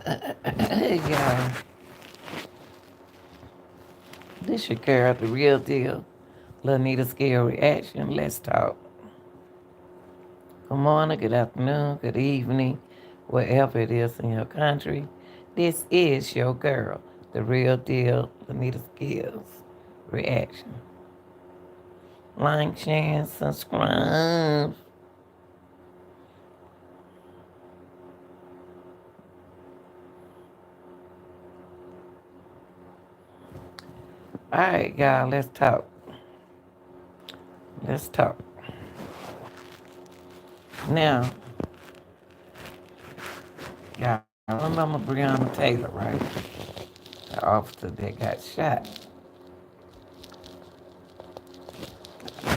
Hey, y'all. This your girl, the real deal. Lanita Scale Reaction. Let's talk. Good morning, good afternoon, good evening, wherever it is in your country. This is your girl, the real deal, Lanita Scales Reaction. Like, share, subscribe. All right, y'all, let's talk. Let's talk. Now, y'all remember Breonna Taylor, right? The officer that got shot.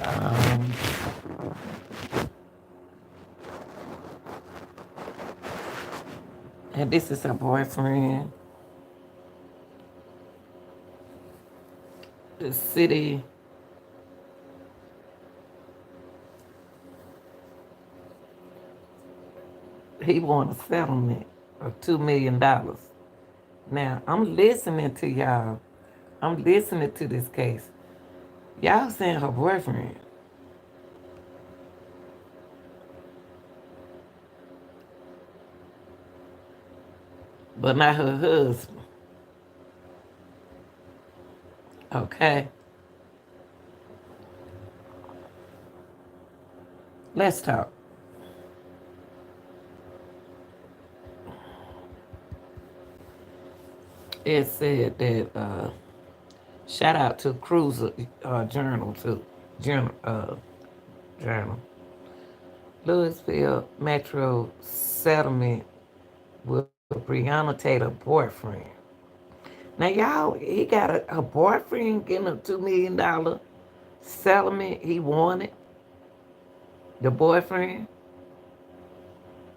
Um, and this is her boyfriend. The city, he won a settlement of $2 million. Now, I'm listening to y'all. I'm listening to this case. Y'all saying her boyfriend, but not her husband. Okay? Let's talk. It said that, shout out to Cruiser Journal, too. Journal. Louisville Metro settlement with Breonna Taylor boyfriend. Now, y'all, he got a boyfriend getting a $2 million settlement. He wanted the boyfriend.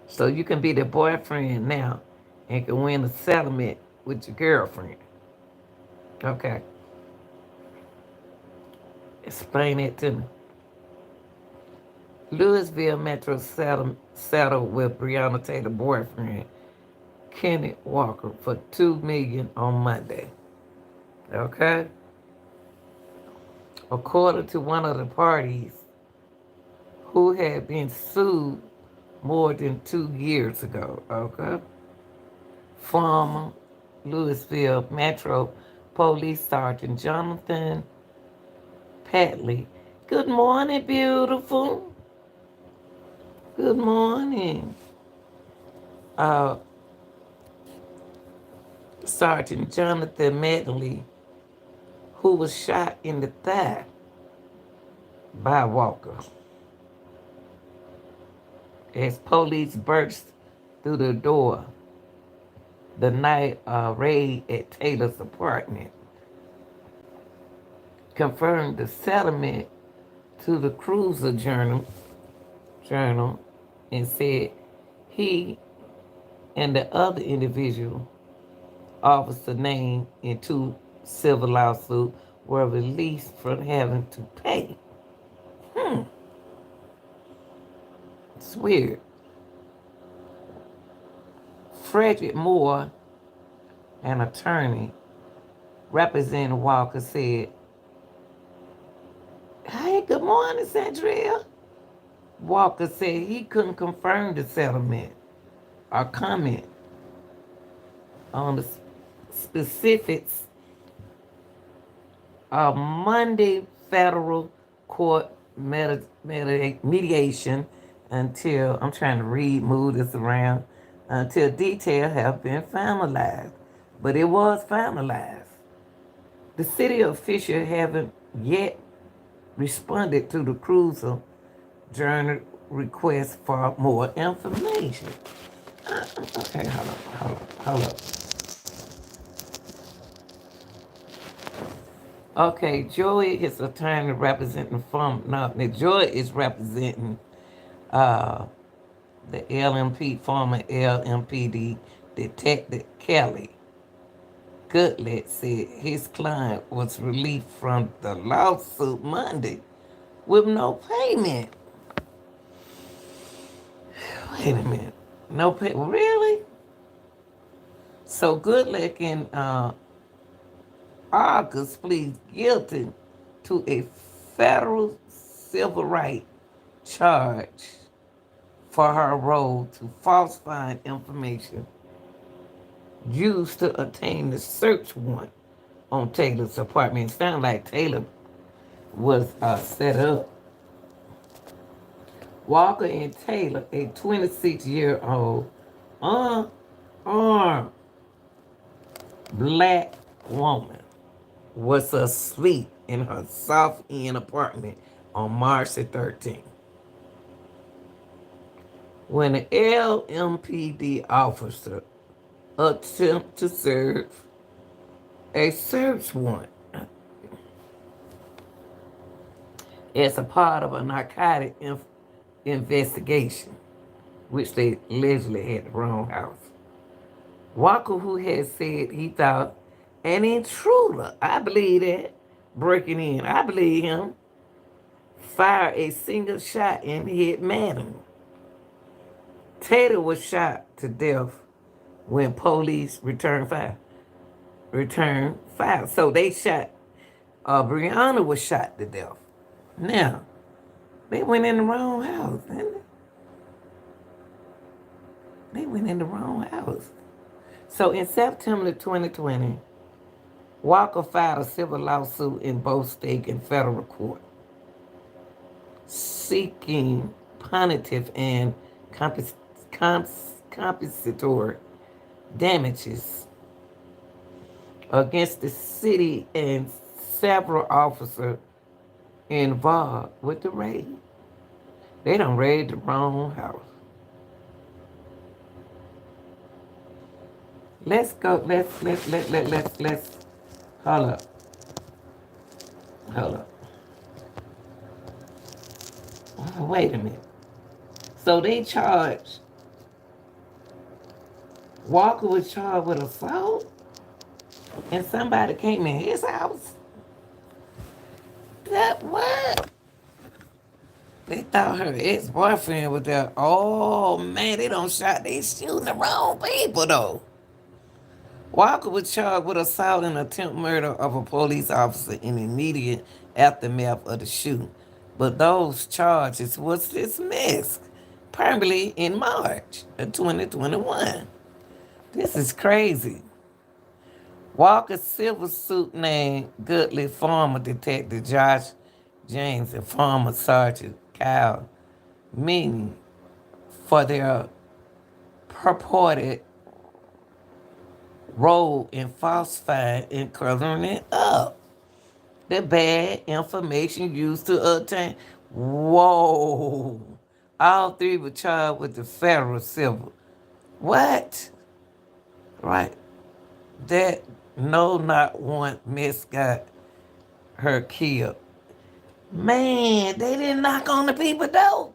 So you can be the boyfriend now and can win a settlement with your girlfriend. Okay. Explain it to me. Louisville Metro settled with Breonna Taylor boyfriend, Kenneth Walker, for $2 million on Monday. Okay? According to one of the parties who had been sued more than 2 years ago. Okay? Former Louisville Metro Police Sergeant Jonathan Patley. Good morning, beautiful. Good morning. Uh, Sergeant Jonathan Medley, who was shot in the thigh by Walker as police burst through the door the night raid at Taylor's apartment, confirmed the settlement to the Cruiser Journal and said he and the other individual, officer named in two civil lawsuits, were released from having to pay. It's weird. Frederick Moore, an attorney representing Walker, said, "Hey, good morning, Sandria." Walker said he couldn't confirm the settlement or comment on the specifics of Monday federal court mediation until, I'm trying to move this around, until details have been finalized. But it was finalized. The city official haven't yet responded to the Cruiser Journal request for more information. Okay, hold up. Okay, Joy is attorney representing from, no, Joy is representing uh, the LMP, former LMPD Detective Kelly Goodlet said his client was released from the lawsuit Monday with no payment. Wait a minute. No pay? Really? So Goodluck in August pleads guilty to a federal civil rights charge for her role to falsifying information used to obtain the search warrant on Taylor's apartment. It sounds like Taylor was set up. Walker and Taylor, a 26-year-old unarmed black woman, was asleep in her South End apartment on March the 13th when an LMPD officer attempted to serve a search warrant as a part of a narcotic investigation, which they allegedly had the wrong house. Walker, who had said he thought an intruder, I believe that, breaking in, I believe him, fired a single shot and hit Madam. Taylor was shot to death when police returned fire. So they shot, Breonna was shot to death. Now, they went in the wrong house, didn't they? They went in the wrong house. So in September 2020, Walker filed a civil lawsuit in both state and federal court, seeking punitive and compensatory damages against the city and several officers involved with the raid. They done raided the wrong house. Let's go. Let's. Hold up. Hold up. Oh, wait a minute. So they charged. Walker was charged with assault, and somebody came in his house. That what? They thought her ex-boyfriend was there. Oh man, they don't shot. They shooting the wrong people though. Walker was charged with assault and attempt murder of a police officer in the immediate aftermath of the shooting. But those charges was dismissed permanently in March of 2021. This is crazy. Walker's civil suit named Goodley former Detective Josh James and former Sergeant Kyle Meany for their purported role in falsifying and covering it up. The bad information used to obtain. Whoa. All three were charged with the federal civil. What? Right. That no, not one miss got her killed. Man, they didn't knock on the people door.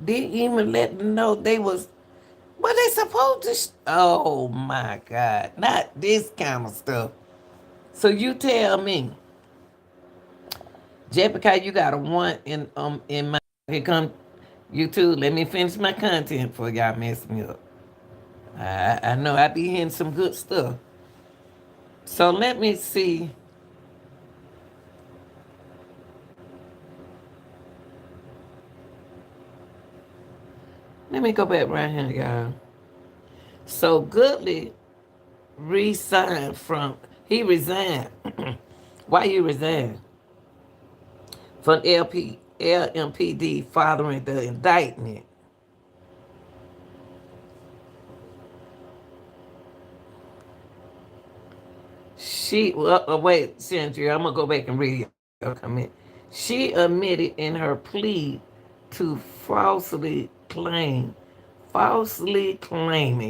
Didn't even let them know they was what they supposed to. Oh my God! Not this kind of stuff. So you tell me, just because you got a one in my here come you too. Let me finish my content before y'all mess me up. I know I be hearing some good stuff. So let me see. Let me go back right here, y'all. So Goodley resigned from, he resigned. Why you resign? From LMPD following the indictment. Wait, Sandra, I'm going to go back and read your comment. She admitted in her plea to falsely claiming,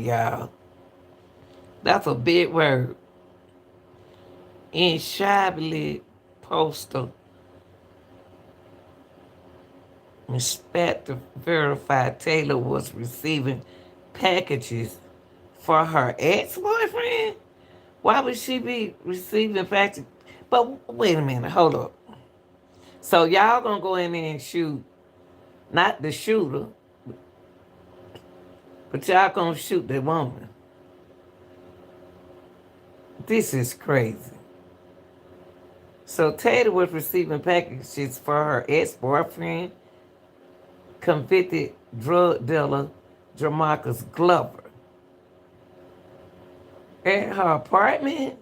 y'all. That's a big word. In shabbily postal inspector verified Taylor was receiving packages for her ex-boyfriend. Why would she be receiving packages? But wait a minute, hold up. So y'all gonna go in there and shoot, not the shooter, but y'all gonna shoot the woman. This is crazy. So Taylor was receiving packages for her ex-boyfriend, convicted drug dealer Jamarcus Glover, at her apartment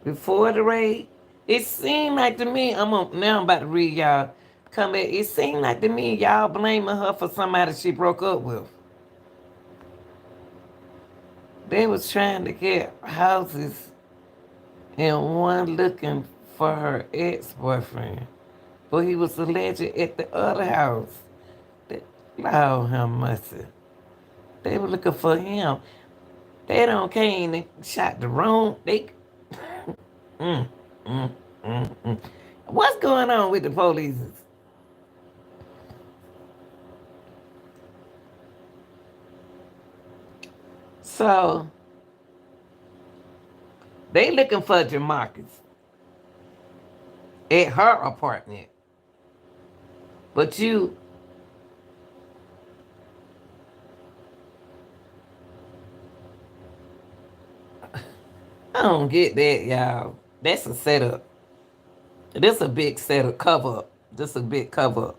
before the raid. It seemed like to me, now I'm about to read y'all comment. It seemed like to me y'all blaming her for somebody she broke up with. They was trying to get houses and one looking for her ex-boyfriend, but he was alleged at the other house. They, Lord have mercy. They were looking for him. They don't came and shot the wrong. Mm, mm, mm. What's going on with the police? So they looking for Jamarcus at her apartment, but I don't get that, y'all. That's a setup. This a big setup cover up. This a big cover up.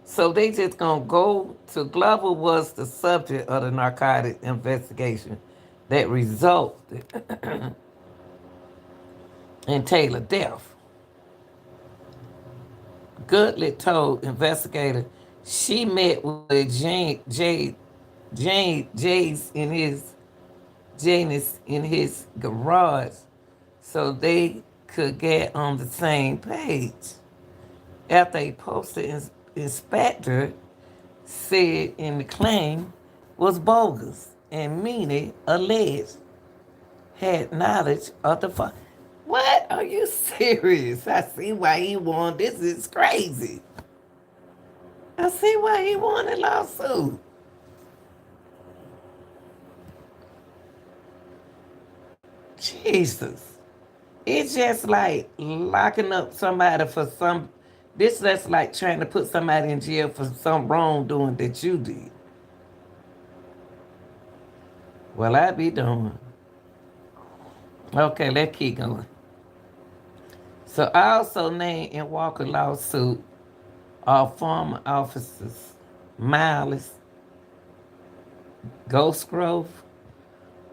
So they just gonna go to Glover was the subject of the narcotic investigation that resulted in Taylor death. Goodley told investigators she met with Jay's in his Janice in his garage so they could get on the same page. After a posted inspector said in the claim was bogus and meaning alleged had knowledge of the fund. What? Are you serious? I see why he won. This is crazy. I see why he won the lawsuit. Jesus. It's just like locking up somebody for some. This just like trying to put somebody in jail for some wrongdoing that you did. Well, I be doing. Okay, let's keep going. So I also named in Walker lawsuit are former officers Miles Ghost Grove,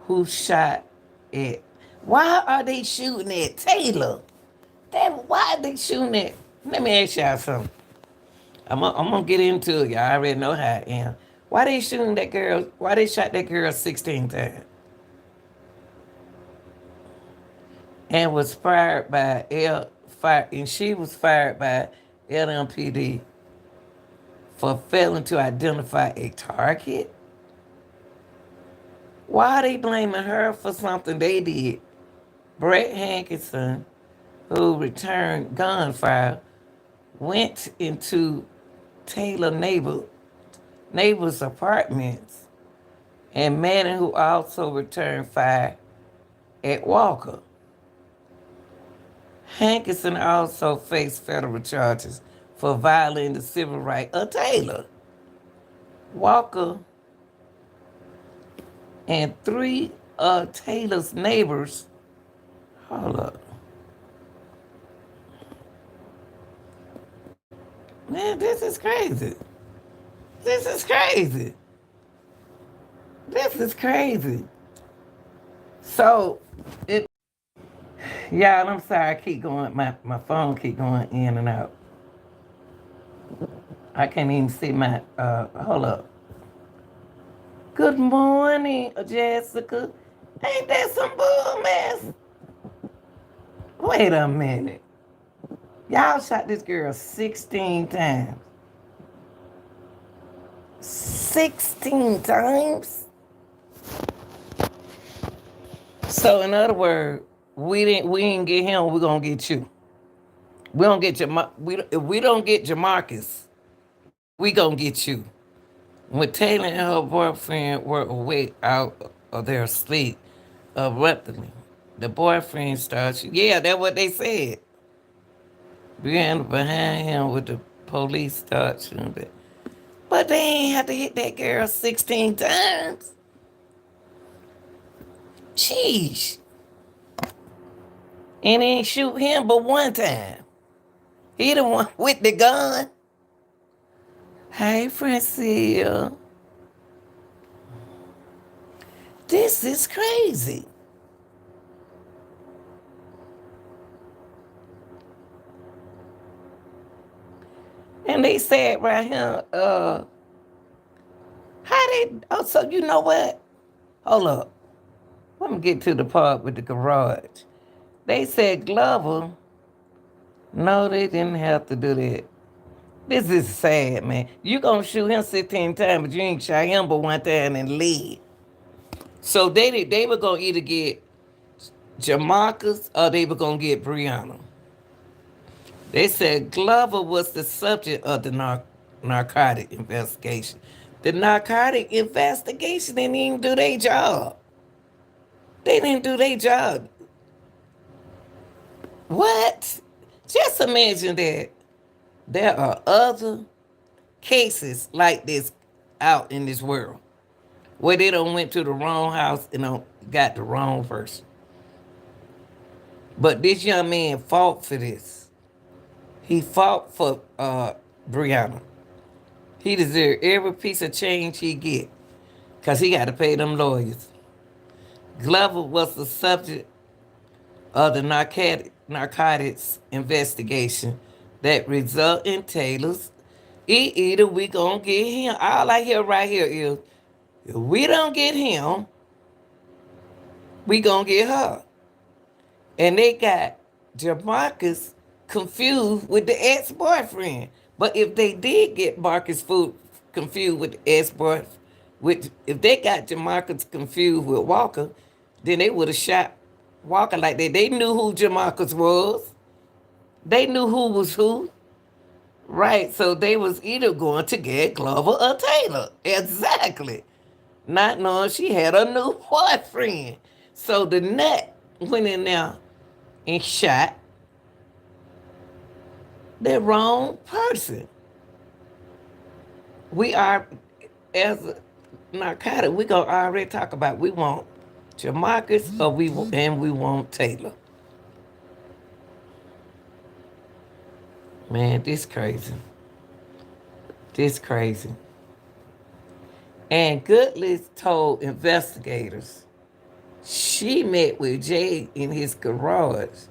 who shot at. Why are they shooting at Taylor? Why are they shooting at? Let me ask y'all something. I'm gonna get into it. Y'all already know how I am. Why they shooting that girl? Why they shot that girl 16 times? And was fired by and she was fired by LMPD for failing to identify a target. Why are they blaming her for something they did? Brett Hankinson, who returned gunfire, went into Taylor neighbors' apartments, and Manning, who also returned fire at Walker. Hankinson also faced federal charges for violating the civil rights of Taylor. Walker and three of Taylor's neighbors. Hold up. Man, this is crazy. This is crazy. This is crazy. So, y'all, I'm sorry, I keep going, my phone keep going in and out. I can't even see hold up. Good morning, Jessica. Ain't that some bull mess? Wait a minute. Y'all shot this girl 16 times. 16 times? So in other words, we didn't get him, we're gonna get you. We don't get if we don't get Jamarcus, we gonna get you. When Taylor and her boyfriend were awake out of their sleep abruptly, the boyfriend starts, yeah, that's what they said. Breonna behind him with the police start shooting. But they ain't have to hit that girl 16 times. Jeez. And he ain't shoot him but one time. He the one with the gun. Hey, Francia. This is crazy. And they said right here, how they, oh, so you know what? Hold up. Let me get to the part with the garage. They said Glover, no, they didn't have to do that. This is sad, man. You gonna shoot him 16 times, but you ain't shot him but one time and leave. So they were gonna either get Jamarcus or they were gonna get Breonna. They said Glover was the subject of the narcotic investigation. The narcotic investigation didn't even do their job. They didn't do their job. What? Just imagine that there are other cases like this out in this world where they don't went to the wrong house and don't got the wrong person. But this young man fought for this. He fought for Breonna. He deserved every piece of change he get because he got to pay them lawyers. Glover was the subject of the narcotics investigation that result in Taylor's. Either we gonna get him. All I hear right here is, if we don't get him, we gonna get her. And they got Jamarcus confused with the ex-boyfriend. But if they did get Marcus Food confused with the ex-boyfriend, if they got Jamarcus confused with Walker, then they would have shot Walker like that. They knew who Jamarcus was. They knew who was who. Right, so they was either going to get Glover or Taylor. Exactly. Not knowing she had a new boyfriend. So the nut went in there and shot the wrong person. We are, as a narcotic, we gonna already talk about we want Jamarcus or we want Taylor. Man, this crazy. This crazy. And Goodless told investigators she met with Jay in his garage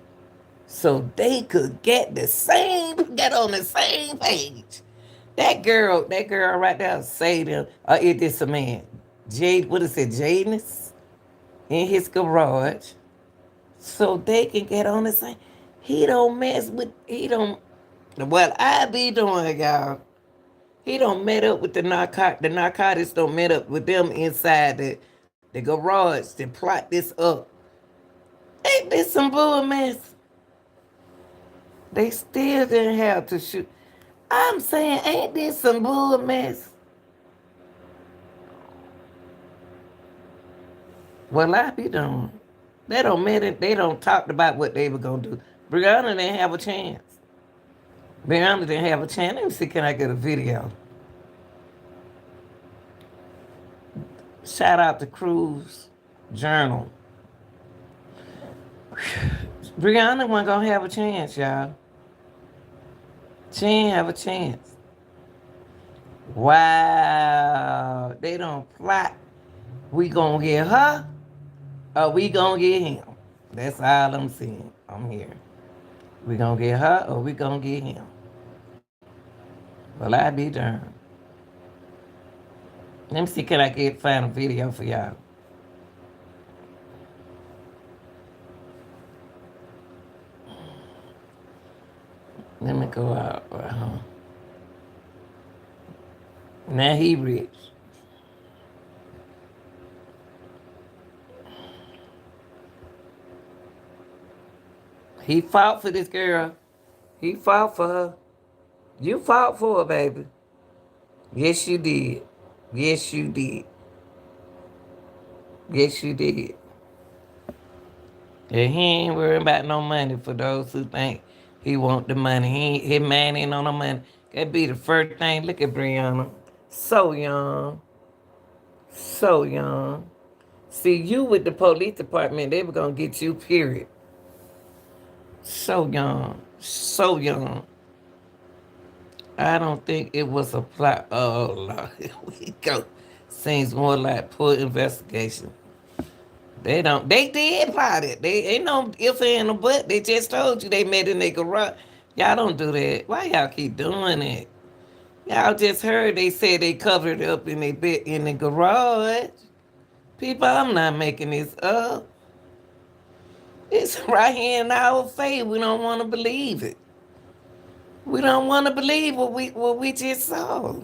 so they could get on the same page. That girl right there say them, it is a man. Jade, what is it, Jaden's in his garage so they can get on the same. He don't, well, I be doing, y'all. He don't met up with the narcotics don't met up with them inside the garage to plot this up. Ain't this some bull mess? They still didn't have to shoot. I'm saying, ain't this some bull mess? Well, I be doing. They don't matter. They don't talk about what they were gonna do. Brianna didn't have a chance. Brianna didn't have a chance. Let me see, can I get a video? Shout out to Cruz Journal. Brianna wasn't gonna have a chance, y'all. She ain't have a chance. Wow. They don't plot. We gonna get her or we gonna get him. That's all I'm seeing. I'm here. We gonna get her or we gonna get him. Well, I be darned. Let me see, can I find a video for y'all? Let me go out. Now he rich. He fought for this girl. He fought for her. You fought for her, baby. Yes, you did. Yes, you did. Yes, you did. And he ain't worrying about no money for those who think he want the money. His man ain't on no money. That be the first thing. Look at Breonna. So young. So young. See, you with the police department, they were going to get you, period. So young. So young. I don't think it was a plot. Oh, Lord. Here we go. Seems more like poor investigation. They did plot it. They ain't no if and a but. They just told you they met in their garage. Y'all don't do that. Why y'all keep doing it? Y'all just heard they said they covered it up in their bed in the garage. People, I'm not making this up. It's right here in our face. We don't want to believe it. We don't want to believe what we just saw.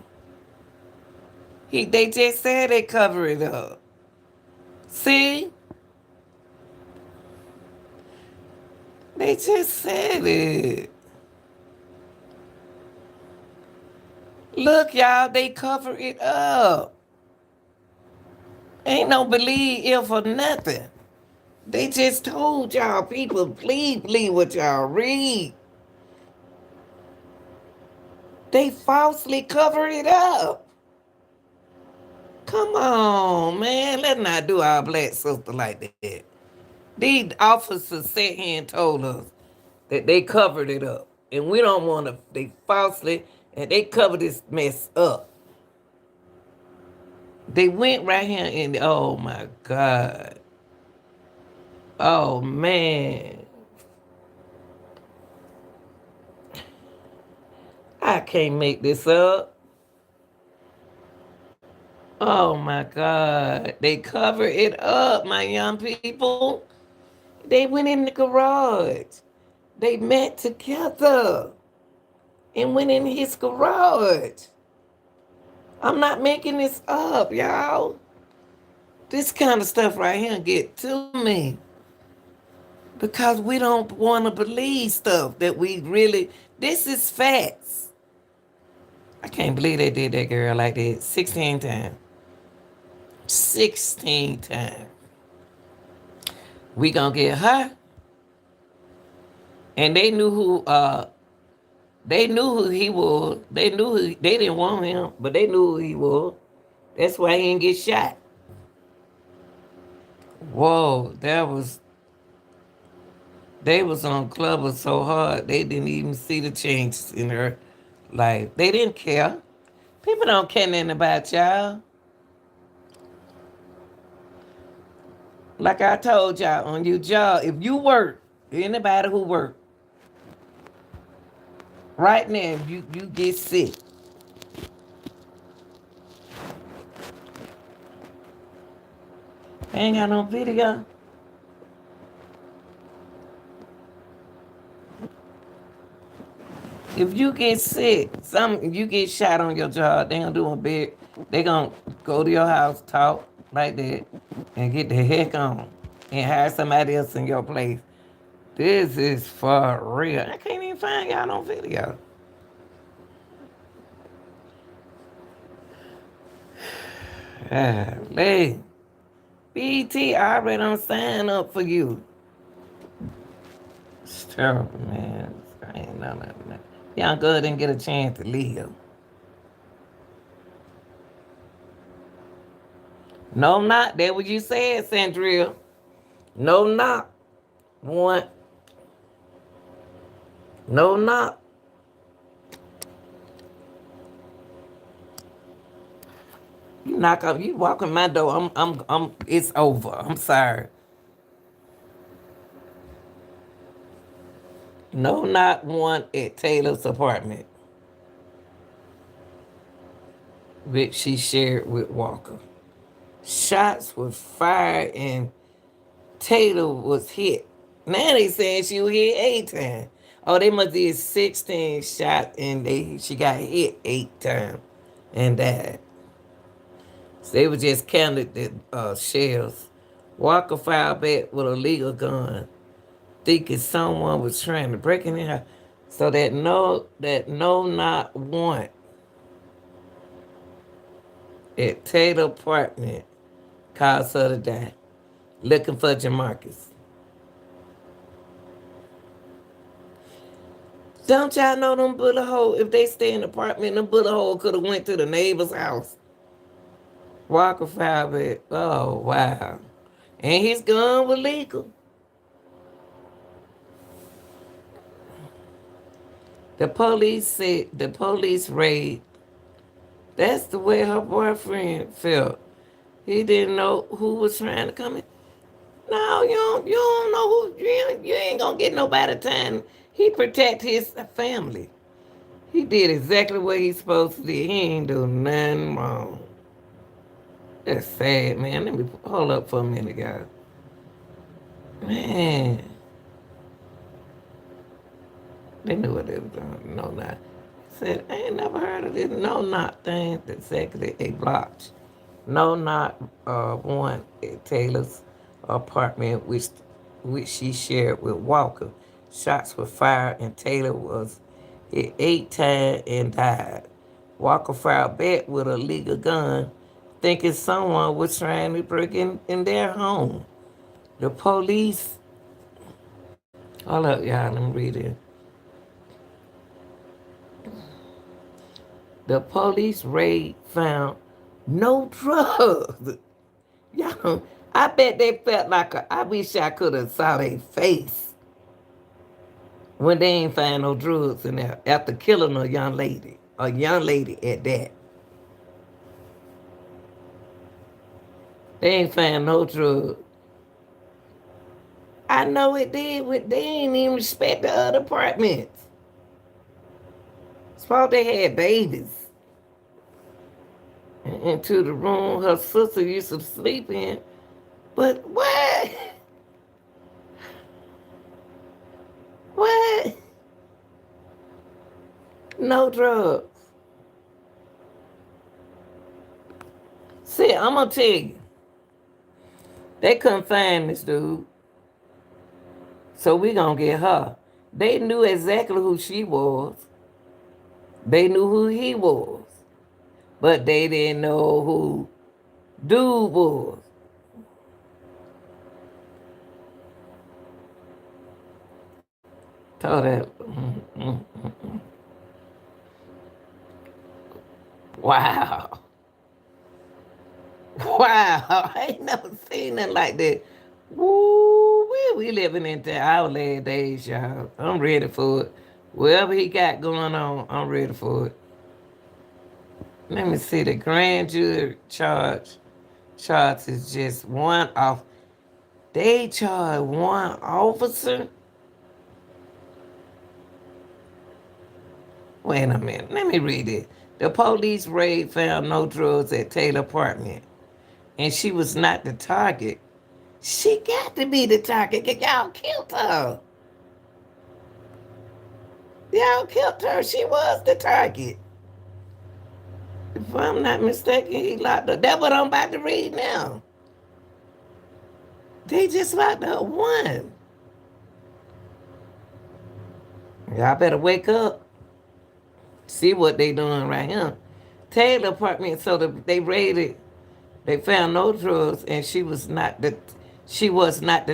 They just said they cover it up. See, they just said it. Look, y'all, they cover it up. Ain't no believe if or nothing. They just told y'all, people, please believe what y'all read. They falsely covered it up. Come on, man. Let's not do our black sister like that. These officers sat here and told us that they covered it up. And we don't want to, they falsely, and they covered this mess up. They went right here and, oh my God. Oh man. I can't make this up. Oh my God. They covered it up, my young people. They went in the garage. They met together and went in his garage. I'm not making this up, y'all. This kind of stuff right here get to me because we don't want to believe stuff that we really. This is facts. I can't believe they did that girl like that 16 times. 16 times. We gonna get her, and they knew who he was. They didn't want him, but they knew who he was. That's why he didn't get shot. Whoa, they was on Clubber so hard they didn't even see the changes in her life. They didn't care. People don't care nothing about y'all. Like I told y'all on your job, if you work, anybody who work, right now, if you get sick, ain't got no video. If you get sick, if you get shot on your job, they gonna do a bit. They gonna go to your house, talk like that, and get the heck on, and hire somebody else in your place. This is for real. I can't even find y'all on video. Hey, BT already don't sign up for you. It's terrible, man. I ain't none of that. Y'all good didn't get a chance to leave. No knock. That what you said, Sandria. No knock. One. No knock. You knock up. You walk in my door. It's over. I'm sorry. No knock. One at Taylor's apartment, which she shared with Walker. Shots were fired and Taylor was hit. Now they saying she was hit 8 times. Oh, they must did 16 shots and she got hit 8 times and died. So they were just counted the shells. Walker fired back with a legal gun, thinking someone was trying to break in her. So that no not one at Taylor apartment caused her to die, looking for Jamarcus. Don't y'all know them bullet hole? If they stay in the apartment, them bullet hole could have went to the neighbor's house. Walker fired back. Oh wow. And his gun was legal. The police said the police raid. That's the way her boyfriend felt. He didn't know who was trying to come in. No, you don't know who you ain't gonna get nobody time. He protect his family. He did exactly what he's supposed to do. He ain't do nothing wrong. That's sad, man. Let me hold up for a minute, guys. Man, they knew what they were doing. No, not. Said, I ain't never heard of this no not thing. Exactly, they blocked. No, not one at Taylor's apartment, which she shared with Walker. Shots were fired, and Taylor was hit 8 times and died. Walker fired back with a legal gun, thinking someone was trying to break in their home. The police, hold up, y'all, let me read it. The police raid found no drugs. Y'all, I bet they felt like I wish I could have saw their face when they ain't find no drugs in there after killing a young lady at that. They ain't find no drugs. I know it did. They ain't even respect the other apartments. Suppose they had babies into the room her sister used to sleep in. But what? What? No drugs. See, I'm gonna tell you, they couldn't find this dude, so we gonna get her. They knew exactly who she was. They knew who he was, but they didn't know who dude was. Told that. Wow. Wow. I ain't never seen nothing like that. Woo, we living into our last days, y'all. I'm ready for it. Whatever he got going on, I'm ready for it. Let me see the grand jury charge is just one off. They charge one officer. Wait a minute. Let me read it. The police raid found no drugs at Taylor apartment, and she was not the target. She got to be the target. Y'all killed her. Y'all killed her. She was the target. If I'm not mistaken, he locked her. That's what I'm about to read now. They just locked her one. Y'all better wake up. See what they doing right here. Taylor apartment, so they raided. They found no drugs, and she was not the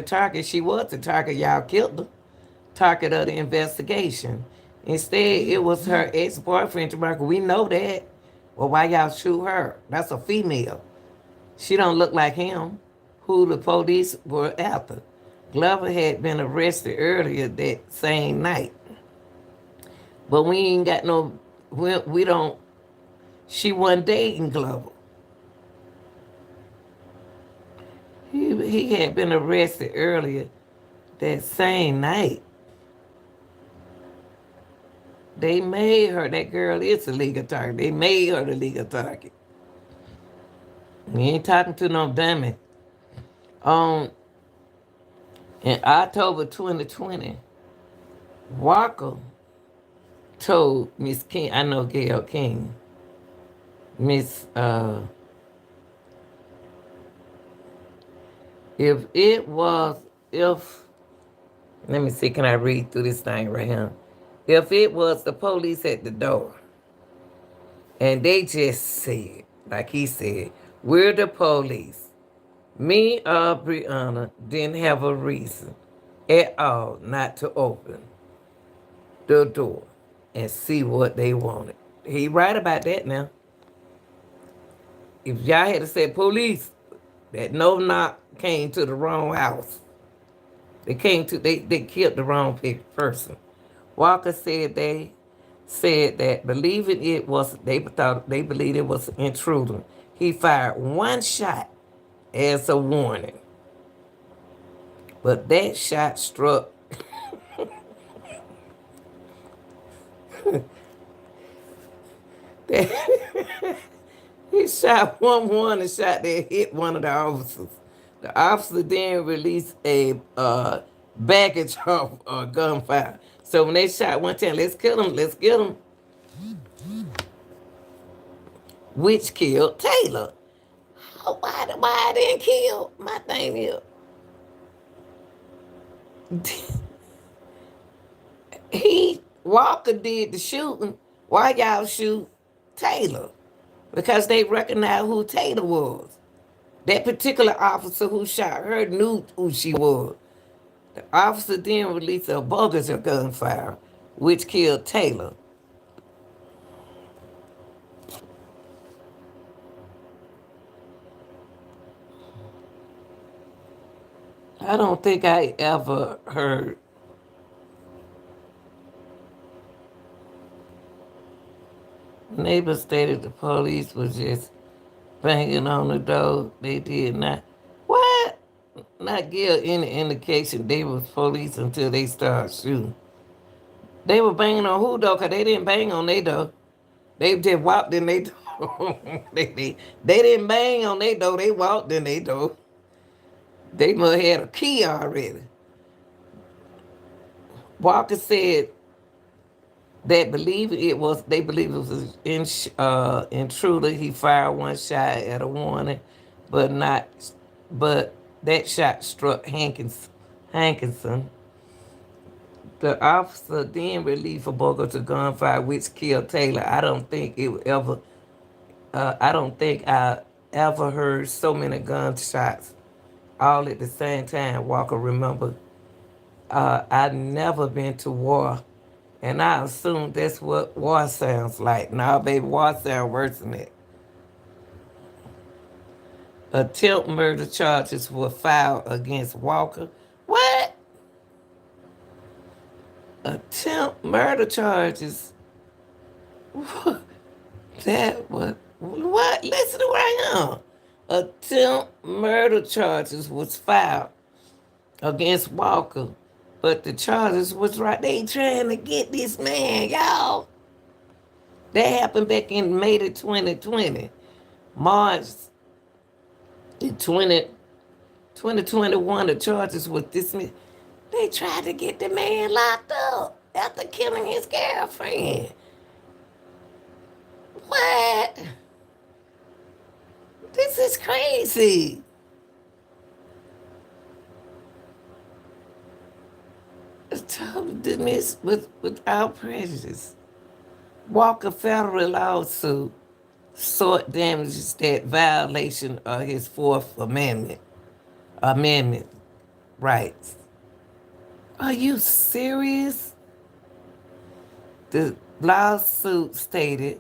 target. She was the target. Y'all killed her. Target of the investigation. Instead, it was her ex-boyfriend, Jamaica. We know that. Well, why y'all shoot her? That's a female. She don't look like him, who the police were after. Glover had been arrested earlier that same night. But we ain't got no, we don't, she wasn't dating Glover. He had been arrested earlier that same night. They made her, that girl is a legal target. They made her the legal target. We ain't talking to no dummy. Um, in October 2020, Walker told Miss King, I know Gail King, Miss, if it was, if, let me see, can I read through this thing right here? If it was the police at the door, and they just said, like he said, we're the police. Me or Breonna didn't have a reason at all not to open the door and see what they wanted. He right about that now. If y'all had to say police, that no knock came to the wrong house. They killed the wrong person. Walker said they said that believing it was, they believed it was an intruder. He fired one shot as a warning, but that shot struck. He shot one shot that hit one of the officers. The officer then released a baggage of gunfire. So when they shot one time, let's kill him, let's get him, which killed Taylor. Oh, why I didn't kill? My thing is, he Walker did the shooting. Why y'all shoot Taylor? Because they recognized who Taylor was. That particular officer who shot her knew who she was. The officer then released a bogus gunfire, which killed Taylor. I don't think I ever heard. Neighbors stated the police was just banging on the door. They did not. What? Not give any indication they was police until they started shooting. They were banging on who though? Cause they didn't bang on their door. They just walked in their door. They didn't bang on their door. They walked in their door. They must have had a key already. Walker said that they believe it was an intruder. He fired one shot at a warning, but not, but that shot struck Hankinson. The officer then released a bogus gunfire, which killed Taylor. I don't think I ever heard so many gunshots all at the same time. Walker remembered. I'd never been to war, and I assumed that's what war sounds like. Nah, baby, war sounds worse than that. Attempt murder charges were filed against Walker. What? Attempt murder charges? That what? Listen to right now. Attempt murder charges was filed against Walker, but the charges was right. They trying to get this man, y'all. That happened back in May of 2020. March in 2021, the charges was dismissed. They tried to get the man locked up after killing his girlfriend. What? This is crazy. Totally dismissed without prejudice. Walker federal lawsuit sought damages that violation of his Fourth Amendment rights. Are you serious? The lawsuit stated,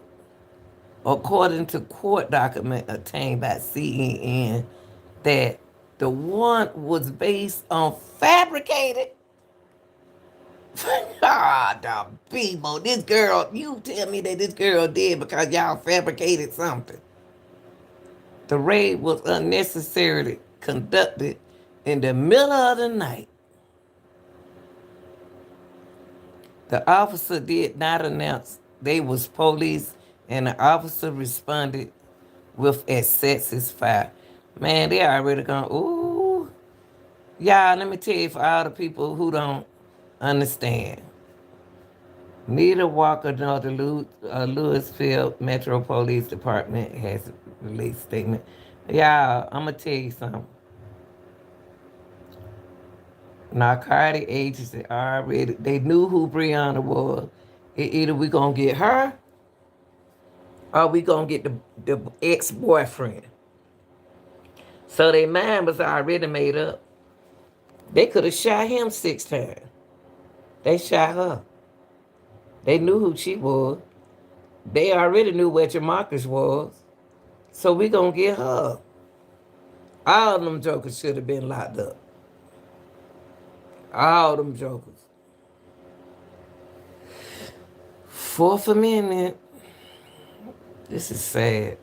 according to court document obtained by CNN, that the warrant was based on fabricated. Ah, the people, this girl, you tell me that this girl did because y'all fabricated something. The raid was unnecessarily conducted in the middle of the night. The officer did not announce they was police, and the officer responded with excessive fire. Man, they already gone, ooh. Y'all, let me tell you for all the people who don't understand. Neither Walker nor the Louisville Metro Police Department has released a statement. Y'all, I'm going to tell you something. Narcotic agents they knew who Breonna was. Either we going to get her or we going to get the ex-boyfriend. So their mind was already made up. They could have shot him 6 times. They shot her. They knew who she was. They already knew where Jamarcus was. So we gonna get her. All them jokers should have been locked up. All them jokers. Fourth Amendment. This is sad.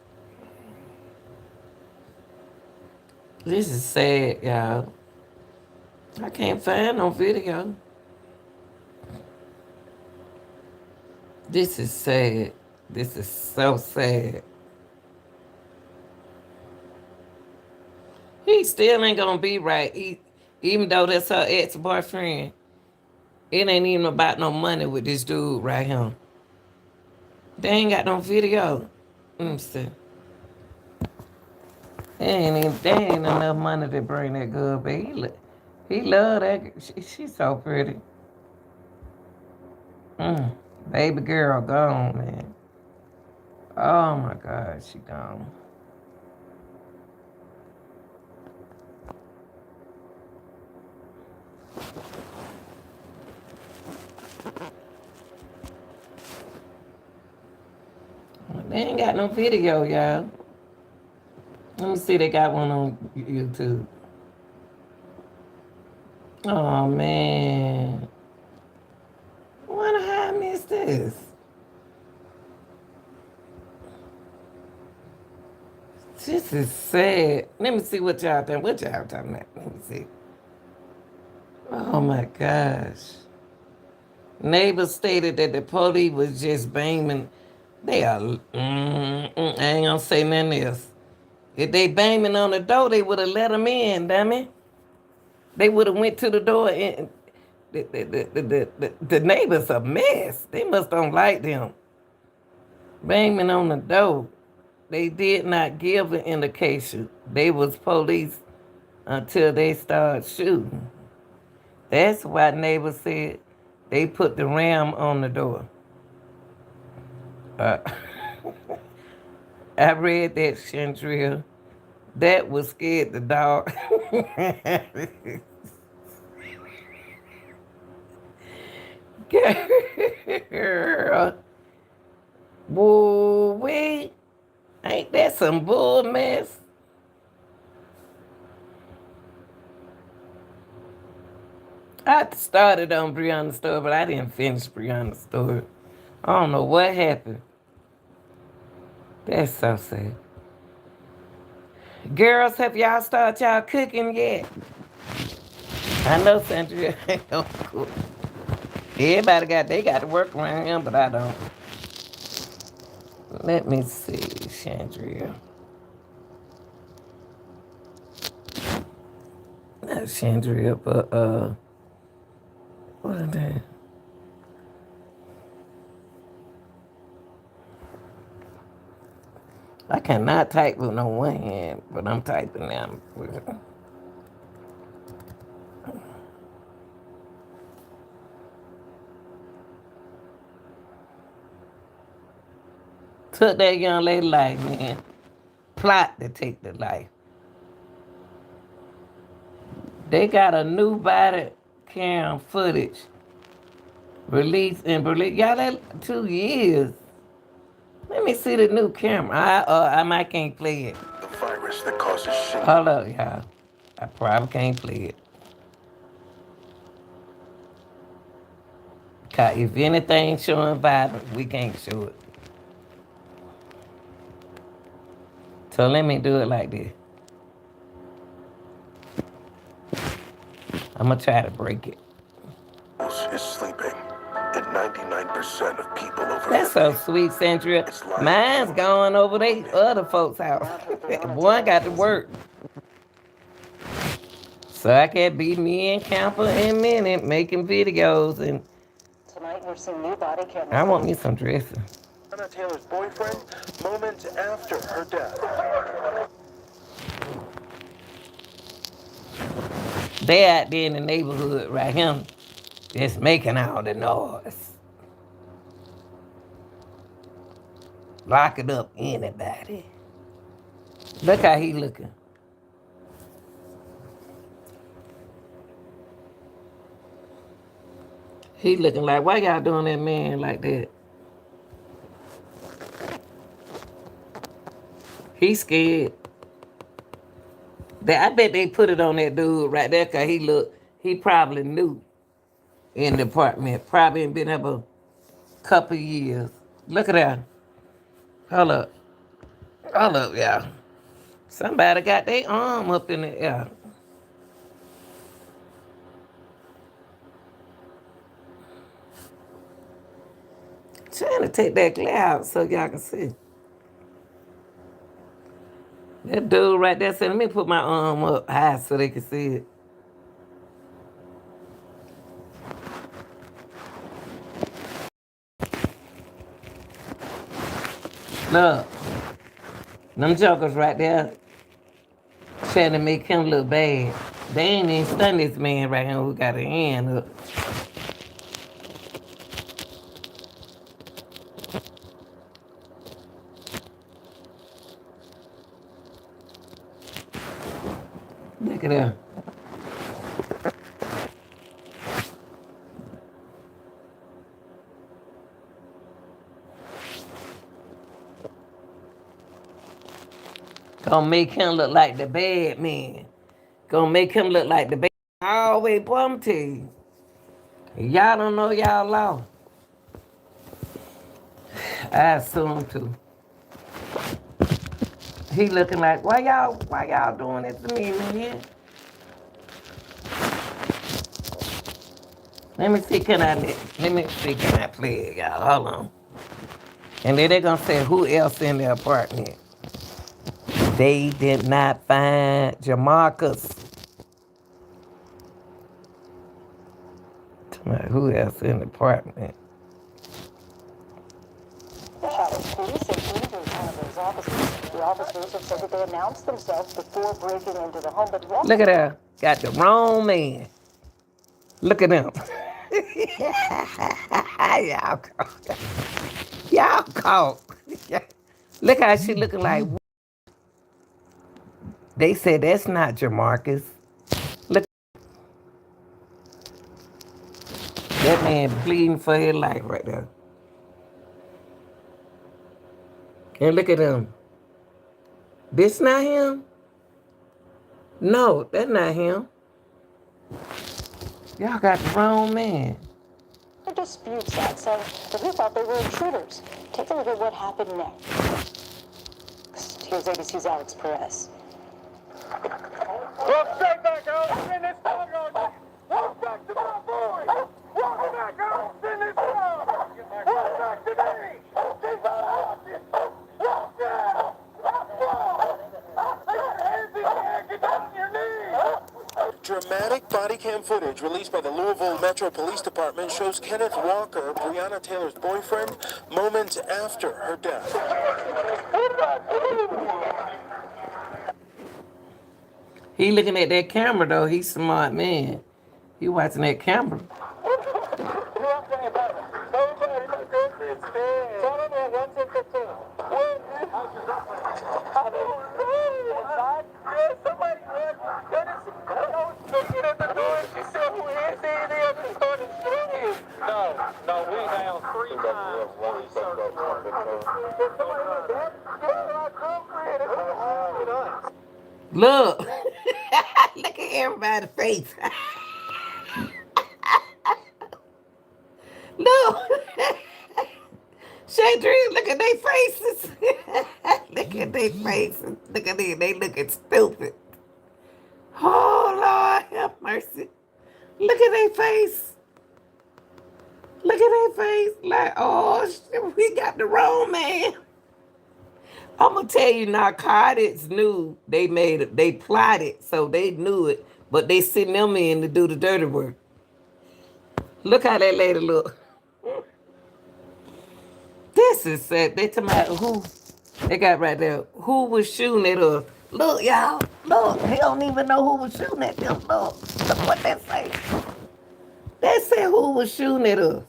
This is sad, y'all. I can't find no video. This is sad. This is so sad. He still ain't gonna be right. Even though that's her ex-boyfriend. It ain't even about no money with this dude right here. They ain't got no video. Let me see. They ain't enough money to bring that girl back. He love that. She's so pretty. Baby girl gone, man. Oh my God, she gone. They ain't got no video, y'all. Let me see, they got one on YouTube. Oh man. I wonder how I missed this. This is sad. Let me see what y'all think. What y'all talking about? Let me see. Oh my gosh. Neighbors stated that the police was just banging. They are. I ain't gonna say nothing else. If they banging on the door, they would have let them in, damn it. They would have went to the door and the neighbors a mess. They must don't like them. Banging on the door. They did not give an indication they was police until they started shooting. That's why neighbors said they put the ram on the door. I read that, Chandria. That was scared the dog. Girl. Boy, ain't that some bull mess? I started on Breonna's story, but I didn't finish Breonna's story. I don't know what happened. That's so sad. Girls, have y'all started y'all cooking yet? I know Sandra ain't gonna cook. Everybody they got to work around him, but I don't. Let me see, Chandria. Not Chandria, but what is that? I cannot type with no one hand, but I'm typing now. Took that young lady life, man. Plot to take the life. They got a new body cam footage released in Berlin. Y'all, that 2 years. Let me see the new camera. I might can't play it. The virus that causes shingles. Hold up, y'all. I probably can't play it. Cause if anything showing violence, we can't show it. So let me do it like this. I'm gonna try to break it. Is sleeping. And 99% of people over That's so sweet, Sandra. Mine's going over they other folks' house. One got to work. So I can't be me and Camper in a minute making videos and Tonight we're seeing new body cameras. I want me some dressing. Breonna Taylor's boyfriend, moments after her death. They out there in the neighborhood right here, just making all the noise. Locking up anybody. Look how he looking. He looking like, why y'all doing that man like that? He scared. I bet they put it on that dude right there because he probably knew in the apartment. Probably ain't been ever couple years. Look at that. Hold up. Hold up, y'all. Somebody got their arm up in the air. Trying to take that glare out so y'all can see. That dude right there said, let me put my arm up high so they can see it. Look, them jokers right there trying to make him look bad. They ain't even stun this man right here who got a hand up. Look at him. Gonna make him look like the bad man. Gonna make him look like the bad. I always bum to you. Y'all don't know y'all law. I assume to. He looking like, why y'all doing this to me, man? Let me see, can I play it, y'all? Hold on. And then they gonna say, who else in the apartment? They did not find Jamarcus. Who else in the apartment? Shadow police have injured one of those officers. The officers have said that they announced themselves before breaking into the home, but Look at that. Got the wrong man. Look at them. Y'all caught. Y'all caught. Look how she looking like. They said that's not Jamarcus. Look, that man bleeding for his life right there. And look at him. This not him? No, that's not him. Y'all got the wrong man. disputes that, saying that we thought they were intruders. Take a look at what happened next. Here's ABC's Alex Perez. Walk straight back out. Spin this dog on you. Walk back to my boy. Walk back out. Spin this dog. Walk back to me. Keep on walking. Walk down. Walk. Hands in the air. Get down on your knees. Dramatic body cam footage released by the Louisville Metro Police Department shows Kenneth Walker, Breonna Taylor's boyfriend, moments after her death. He looking at that camera though. He's a smart man. He watching that camera. No, we have 3 times police search warrants. Look. Look at everybody's face. Look. Shadri, look at their faces. Look at their faces. Look at them. They looking stupid. Oh, Lord, have mercy. Look at their face. Look at their face. Like, oh, shit, we got the wrong man. I'm going to tell you, narcotics knew they plotted, so they knew it, but they sent them in to do the dirty work. Look how that lady look. This is sad. They talking about who they got right there. Who was shooting at us? Look, y'all. Look, they don't even know who was shooting at them. Look what they say. They said who was shooting at us.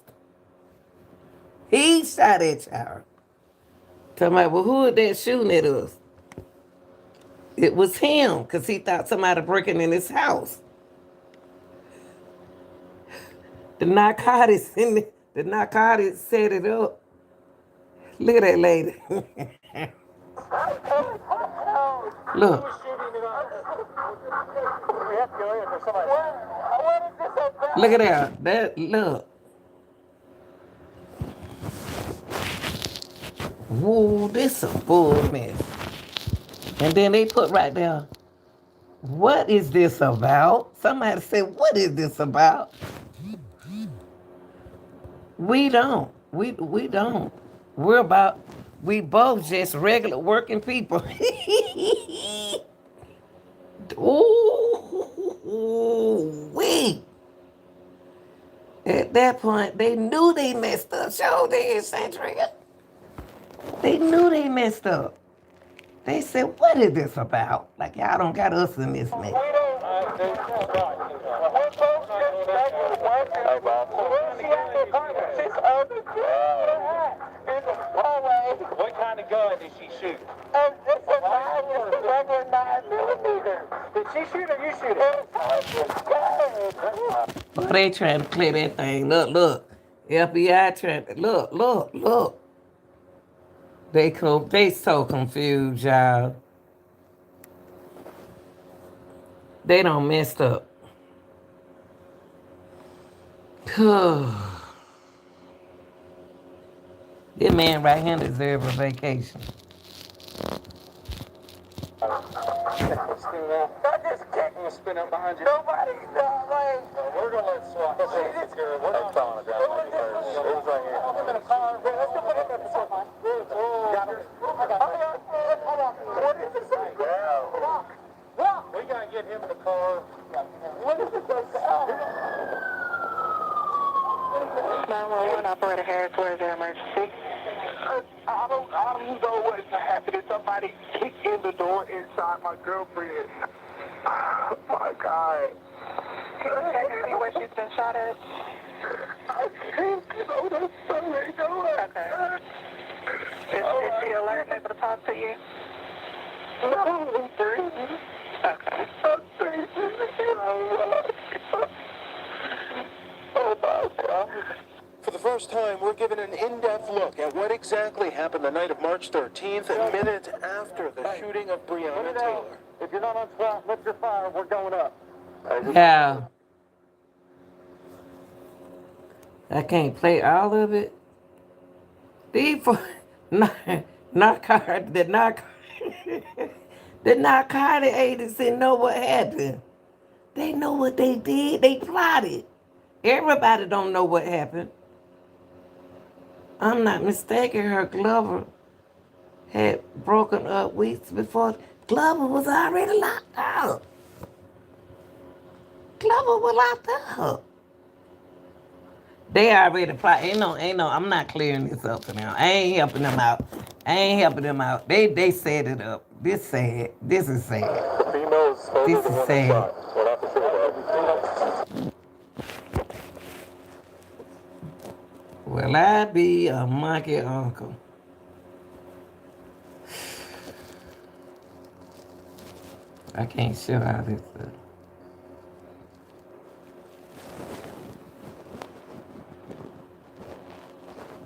He shot at y'all. Talking about, well, who is that shooting at us? It was him, because he thought somebody breaking in his house. The narcotics set it up. Look at that lady. Look. Look at that. Look. Woo, this a bull mess. And then they put right there, what is this about? Somebody said, what is this about? We don't. We don't. We're about, we both just regular working people. Ooh, we. At that point, they knew they messed up. Show they Sandria. They knew they messed up. They said, what is this about? Like, y'all don't got us in this mess. We don't. We're both just regular workers. Where's she at the apartment? She's on the ground. In the hallway. What kind of gun did she shoot? It's a regular 9mm. Did she shoot or you shoot it? Well, they trying to clear that thing. Look. FBI trying to, look. They so confused, y'all. They done messed up. This man right here deserve a vacation. I just kicked I'm gonna spin up behind you. nobody's not like. We're gonna let SWAT take care of it. We're calling it down. He's right here. I'm in a car. Let's go put it in the front line. Got it. Hold on. What is this? Look. We gotta get him in the car. What is this? 911 operator Harris, where is their emergency? I don't know what's happening. Somebody kicked in the door inside my girlfriend. Oh my God. Can you see where she's been shot at? I can't know that's so they doing. Okay. Is she alert and able to talk to you? No, I'm breathing. Okay. I'm breathing. Oh my God. For the first time, we're given an in-depth look at what exactly happened the night of March 13th, a minute after the shooting of Breonna Taylor. If you're not on SWAT, lift your fire. We're going up. Yeah. I can't play all of it. These for the narcotic agency know what happened. They know what they did. They plotted. Everybody don't know what happened. I'm not mistaken. Her Glover had broken up weeks before. Glover was already locked up. Glover was locked up. They already plot. Ain't no. I'm not clearing this up for them. I ain't helping them out. They set it up. This is sad. This is sad. This is sad. Will I be a monkey uncle? I can't show how this stuff.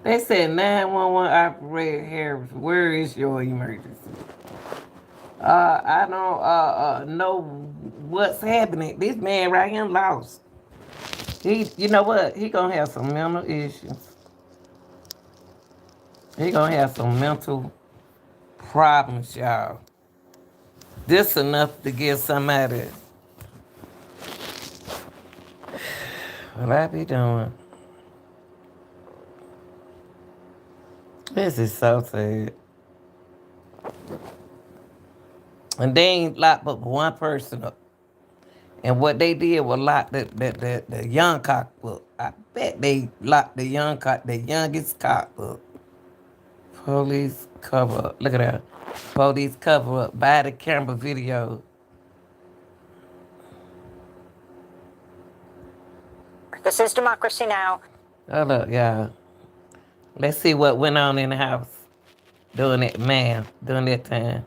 They said 911 operator Harris, where is your emergency? I don't know what's happening. This man right here lost. You know what? He gonna have some mental issues. He gonna have some mental problems, y'all. This enough to give somebody. What I be doing? This is so sad. And they ain't locked but one person up. And what they did was lock the young cock up. I bet they locked the youngest cock up. Police cover up. Look at that. Police cover up by the camera video. This is Democracy Now! Hold up, y'all. Let's see what went on in the house during that time.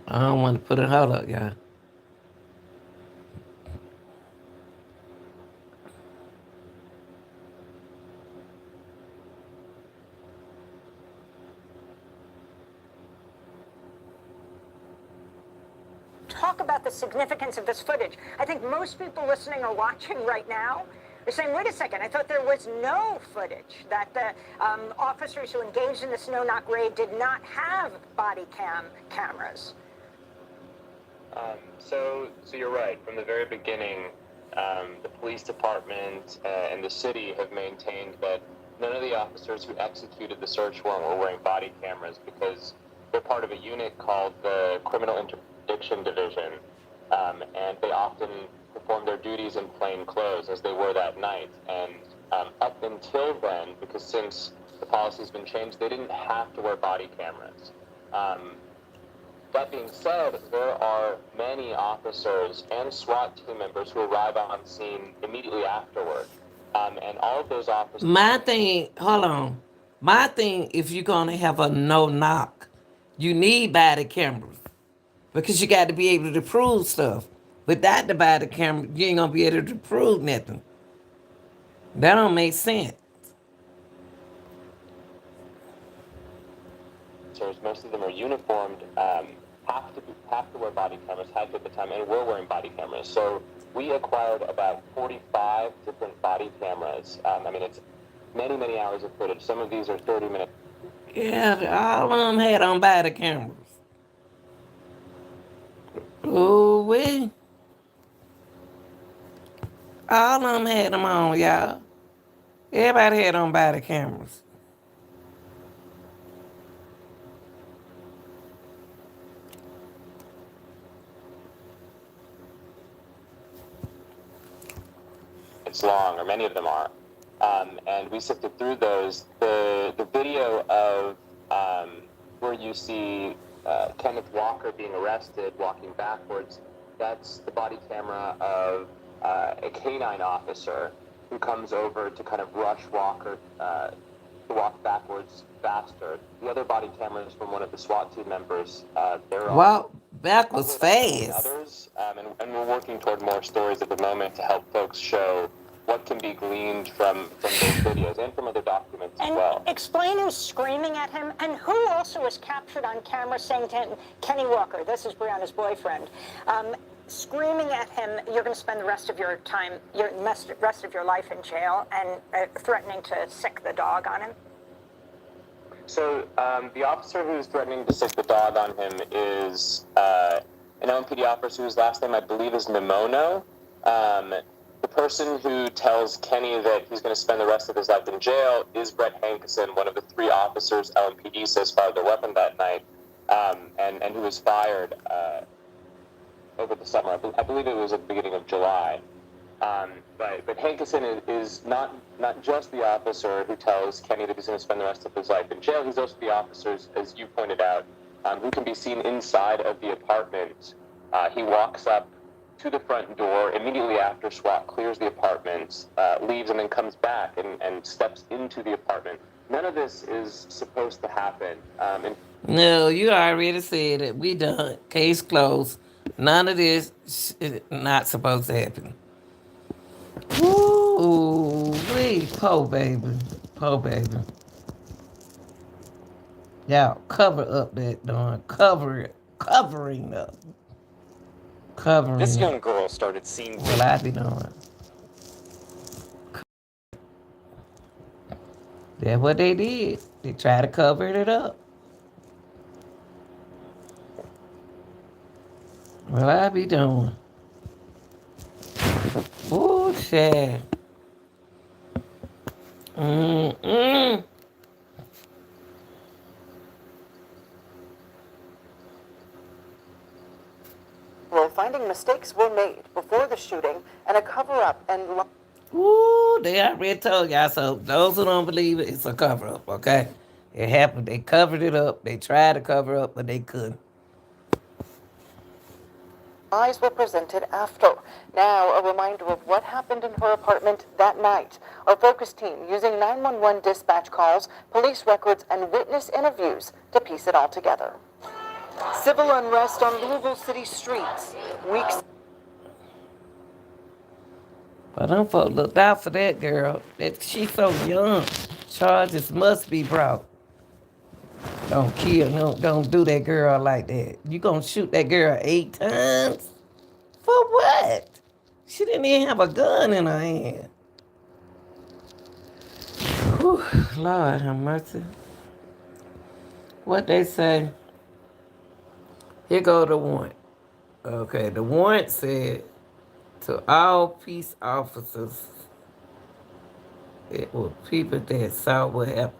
I don't want to put it. Hold up, y'all. talk about the significance of this footage. I think most people listening or watching right now are saying, wait a second, I thought there was no footage, that the officers who engaged in this no-knock raid did not have body cameras. So you're right. From the very beginning, the police department and the city have maintained that none of the officers who executed the search warrant were wearing body cameras because they're part of a unit called the Criminal Interdiction Division, and they often perform their duties in plain clothes as they were that night. And up until then, because since the policy's been changed, they didn't have to wear body cameras. That being said, there are many officers and SWAT team members who arrive on scene immediately afterward. And all of those officers... My thing, hold on. My thing, if you're going to have a no knock, you need body cameras because you got to be able to prove stuff. Without the body camera, you ain't going to be able to prove nothing. That don't make sense. Most of them are uniformed, have to wear body cameras, had to at the time, and were wearing body cameras. So we acquired about 45 different body cameras. I mean, it's many, many hours of footage. Some of these are 30 minutes. Yeah, all of them had on body cameras. Ooh, we. All of them had them on, y'all. Everybody had on body cameras. It's long, or many of them are. And we sifted through those. The video of where you see Kenneth Walker being arrested, walking backwards, that's the body camera of a canine officer who comes over to kind of rush Walker to walk backwards faster. The other body camera is from one of the SWAT team members. Walk backwards fast. Others, and we're working toward more stories at the moment to help folks show what can be gleaned from those videos and from other documents as well. Explain who's screaming at him and who also was captured on camera saying to him, Kenny Walker, this is Breonna's boyfriend, screaming at him, you're going to spend the rest of your time, rest of your life in jail, and threatening to sick the dog on him. So the officer who's threatening to sick the dog on him is an LMPD officer whose last name I believe is Nimono. The person who tells Kenny that he's going to spend the rest of his life in jail is Brett Hankison, one of the 3 officers LMPD says fired their weapon that night, and who was fired over the summer. I believe it was at the beginning of July. But Hankison is not just the officer who tells Kenny that he's going to spend the rest of his life in jail. He's also the officer, as you pointed out, who can be seen inside of the apartment. He walks up to the front door immediately after SWAT clears the apartment, leaves, and then comes back and steps into the apartment. None of this is supposed to happen. No, you already said it. We done. Case closed. None of this is not supposed to happen. Ooh, wait, poor baby. Poor baby. Y'all cover up that darn. Covering up. Covering This up. young girl started seeing What I be doing. That's what they did. They tried to cover it up. What I be doing. Ooh, shit. Mm-mm. Well, finding mistakes were made before the shooting and a cover-up and... Ooh, they already told y'all. So those who don't believe it, it's a cover-up, okay? It happened. They covered it up. They tried to cover up, but they couldn't. Lies were presented after. Now, a reminder of what happened in her apartment that night. Our focus team using 911 dispatch calls, police records, and witness interviews to piece it all together. Civil unrest on Louisville City streets. Weeks. But them folks looked out for that girl. She's so young. Charges must be brought. Don't kill, don't do that girl like that. You gonna shoot that girl 8 times? For what? She didn't even have a gun in her hand. Whew, Lord have mercy. What they say? Here go the warrant. Okay, the warrant said to all peace officers, it was people that saw what happened.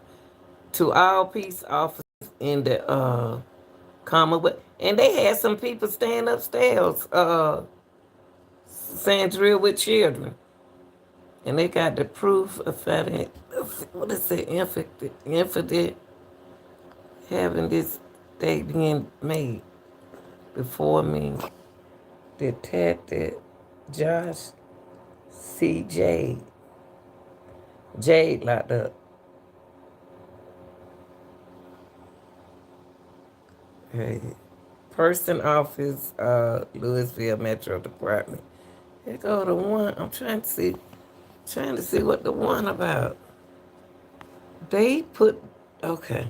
To all peace officers in the Commonwealth, and they had some people stand upstairs, saying drill with children, and they got the proof of that. What is it? Infidel having this day being made before me. Detective Josh C. Jade locked up. Hey. Person office, Louisville Metro Department. Here go the one. I'm trying to see what the one about. They put, okay.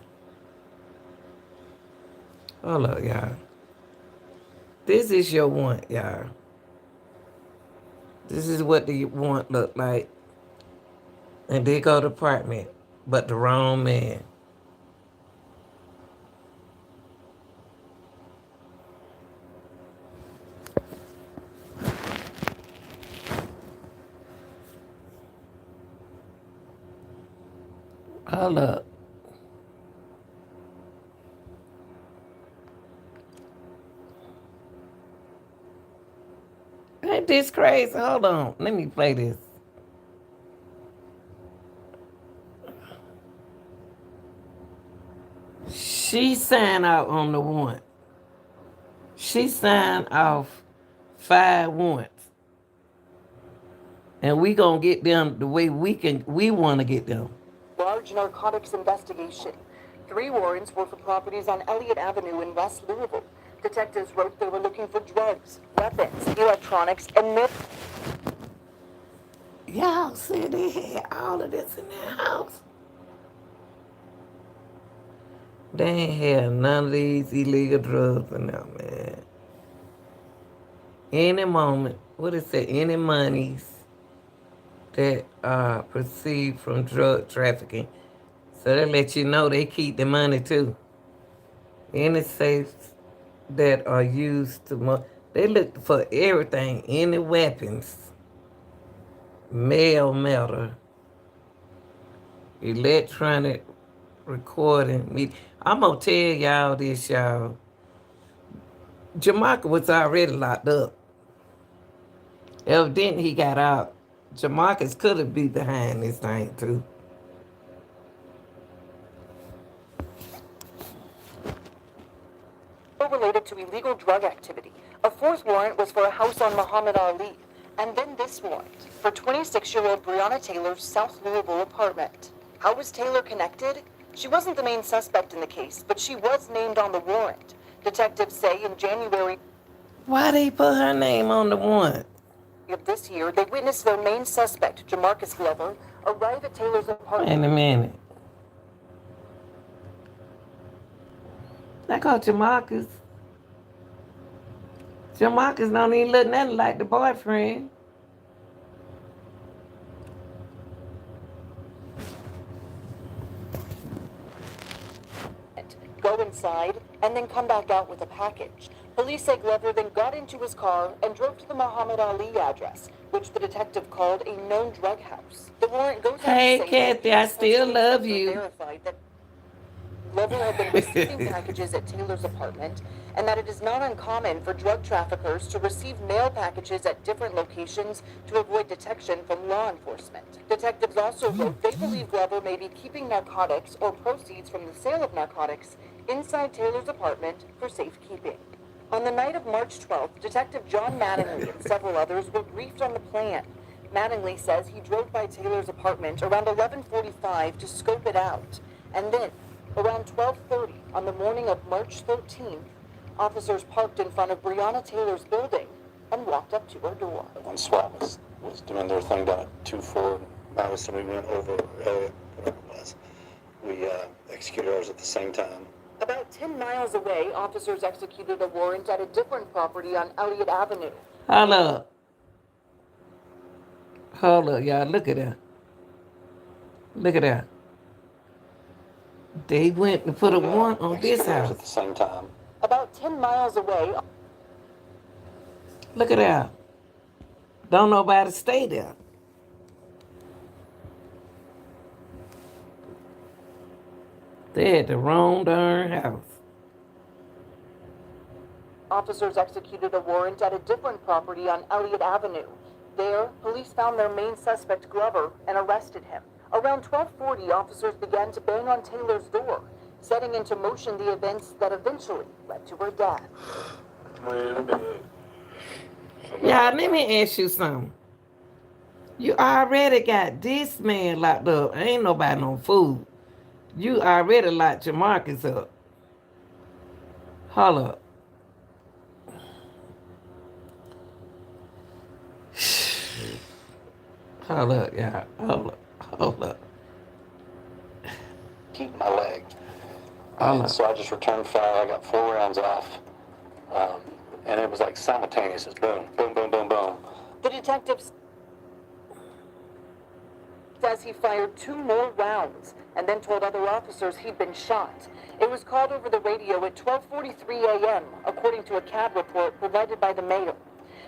Hold up, y'all. This is your one, y'all. This is what the want look like. And they go to apartment, but the wrong man. Hold up. Ain't this crazy? Hold on. Let me play this. She signed out on the warrant. She signed off 5 warrants. And we gonna get them the way we wanna get them. Large narcotics investigation. 3 warrants were for properties on Elliott Avenue in West Louisville. Detectives wrote they were looking for drugs, weapons, electronics, and Y'all see they had all of this in their house. They ain't had none of these illegal drugs in there, man. Any moment, what is it, any monies that are perceived from drug trafficking. So they let you know they keep the money too. Any safes that are used to, they look for everything, any weapons, mail matter, electronic recording. I'm gonna tell y'all this, y'all. Jamaica was already locked up. Evidently he got out. Jamarcus could have been behind this thing too. related to illegal drug activity. A 4th warrant was for a house on Muhammad Ali. And then this warrant for 26-year-old Breonna Taylor's South Louisville apartment. How was Taylor connected? She wasn't the main suspect in the case, but she was named on the warrant. Detectives say in January Why they put her name on the warrant? of this year, they witnessed their main suspect, Jamarcus Glover, arrive at Taylor's apartment. Wait a minute. That go Jamarcus. Jamarcus don't even look nothing like the boyfriend. Go inside, and then come back out with a package. Police say Glover then got into his car and drove to the Muhammad Ali address, which the detective called a known drug house. The warrant goes on to Hey, say Kathy, I still love you. verified that Glover had been receiving packages at Taylor's apartment, and that it is not uncommon for drug traffickers to receive mail packages at different locations to avoid detection from law enforcement. Detectives also wrote they believe Glover may be keeping narcotics or proceeds from the sale of narcotics inside Taylor's apartment for safekeeping. On the night of March 12th, Detective John Mattingly and several others were briefed on the plan. Mattingly says he drove by Taylor's apartment around 11:45 to scope it out, and then around 12:30 on the morning of March 13th, officers parked in front of Breonna Taylor's building and walked up to her door. When SWAT was doing their thing down at 2-4 Madison, we went over Elliott, whatever it was. We executed ours at the same time. About 10 miles away, officers executed a warrant at a different property on Elliott Avenue. Hold up. Hold up, y'all. Look at that. Look at that. They went and put a warrant on this Executors at house. the same time. About 10 miles away, Look at that. Don't nobody stay there. They had the wrong darn house. officers executed a warrant at a different property on Elliott Avenue. There, police found their main suspect, Glover, and arrested him. Around 12:40, officers began to bang on Taylor's door, setting into motion the events that eventually led to her death. Y'all, let me ask you something. You already got this man locked up. Ain't nobody no fool. You already locked your Marcus up. Hold up. Hold up, y'all. Hold up. Hold up. Keep my leg. Hold And up. so I just returned fire. I got 4 rounds off. And it was like simultaneous. It's boom, boom, boom, boom, boom. The detective says he fired 2 more rounds and then told other officers he'd been shot. It was called over the radio at 12:43 a.m., according to a cab report provided by the mayor.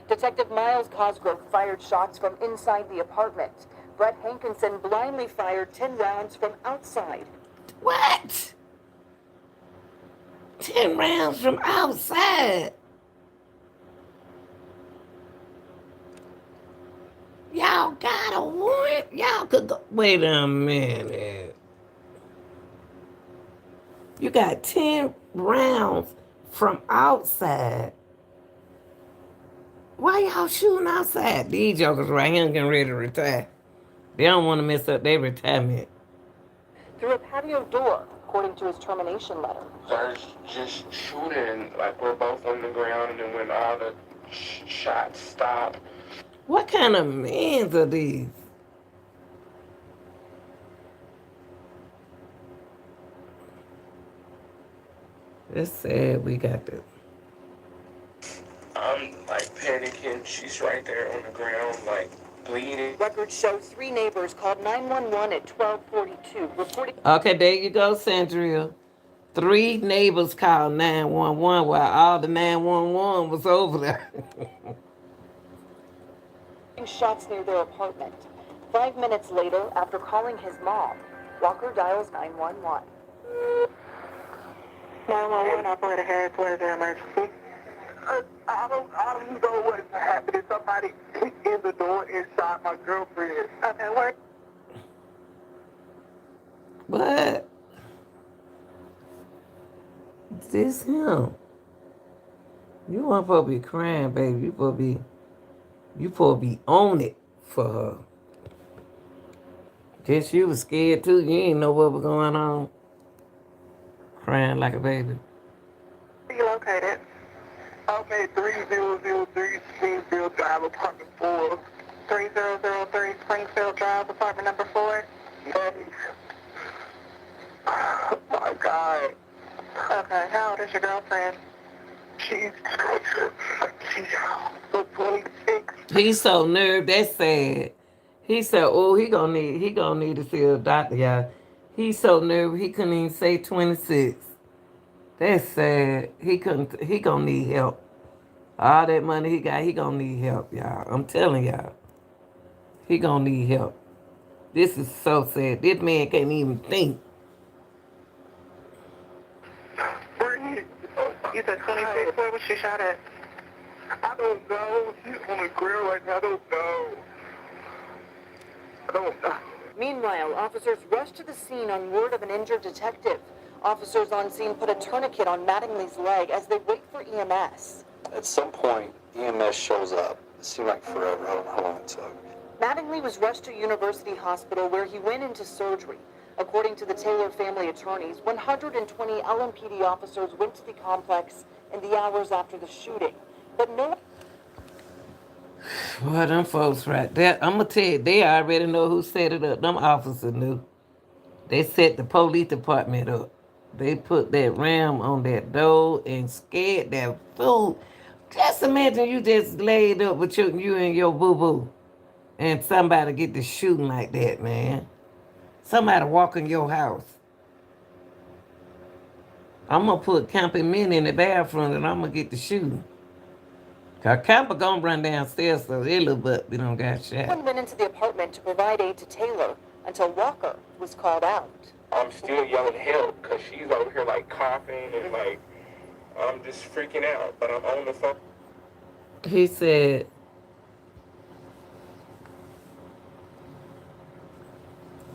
Detective Miles Cosgrove fired shots from inside the apartment. Brett Hankinson blindly fired 10 rounds from outside. What? 10 rounds from outside. Y'all got a warrant? Y'all could go. Wait a minute. You got 10 rounds from outside. Why y'all shooting outside? These jokers right here getting ready to retire. They don't want to mess up their retirement. Through a patio door, according to his termination letter. Started just shooting, like we're both on the ground, and when all the shots stopped, What kind of mans are these? It's sad we got this. I'm like panicking. She's right there on the ground, like bleeding. Records show 3 neighbors called 911 at 12:42, reporting Okay, there you go, Sandria. 3 neighbors called 911 while all the 911 was over there. shots near their apartment. 5 minutes later, after calling his mom, Walker dials 911. 911 operator Harris, what is the emergency? I don't know what's happening. Somebody kicked in the door inside my girlfriend. Okay, where? What? This him. You weren't supposed to be crying, baby. You supposed to be on it for her. Guess you was scared too. You ain't know what was going on. Crying like a baby. Where you located? Okay, 3003 Springfield Drive, apartment 4. 3003 Springfield Drive, apartment number 4. Yes. Oh my God. Okay, how old is your girlfriend? She's 26. He's so nervous. That's sad. He said, "Oh, he gonna need to see a doctor, y'all." He's so nervous he couldn't even say 26. That's sad. He couldn't. He gonna need help. All that money he got, he gonna need help, y'all. I'm telling y'all, he gonna need help. This is so sad. This man can't even think. You said 26. Where was she shot at? I don't know. She's on the grill right now. I don't know. I don't know. Meanwhile, officers rushed to the scene on word of an injured detective. Officers on scene put a tourniquet on Mattingly's leg as they wait for EMS. At some point, EMS shows up. It seemed like forever. I don't know how long it took. Mattingly was rushed to University Hospital where he went into surgery. According to the Taylor family attorneys, 120 LMPD officers went to the complex in the hours after the shooting. But no Boy, them folks right there. I'm gonna tell you, they already know who set it up. Them officers knew. They set the police department up. They put that ram on that door and scared that fool. Just imagine you just laid up with you and your boo boo, and somebody get to shooting like that, man. Somebody walk in your house. I'm gonna put camping men in the bathroom and I'm gonna get to shooting. Cause Camper gonna run downstairs so they little butt we don't got shot. Someone went into the apartment to provide aid to Taylor until Walker was called out. I'm still yelling help because she's over here like coughing and like I'm just freaking out. But I'm on the phone. He said,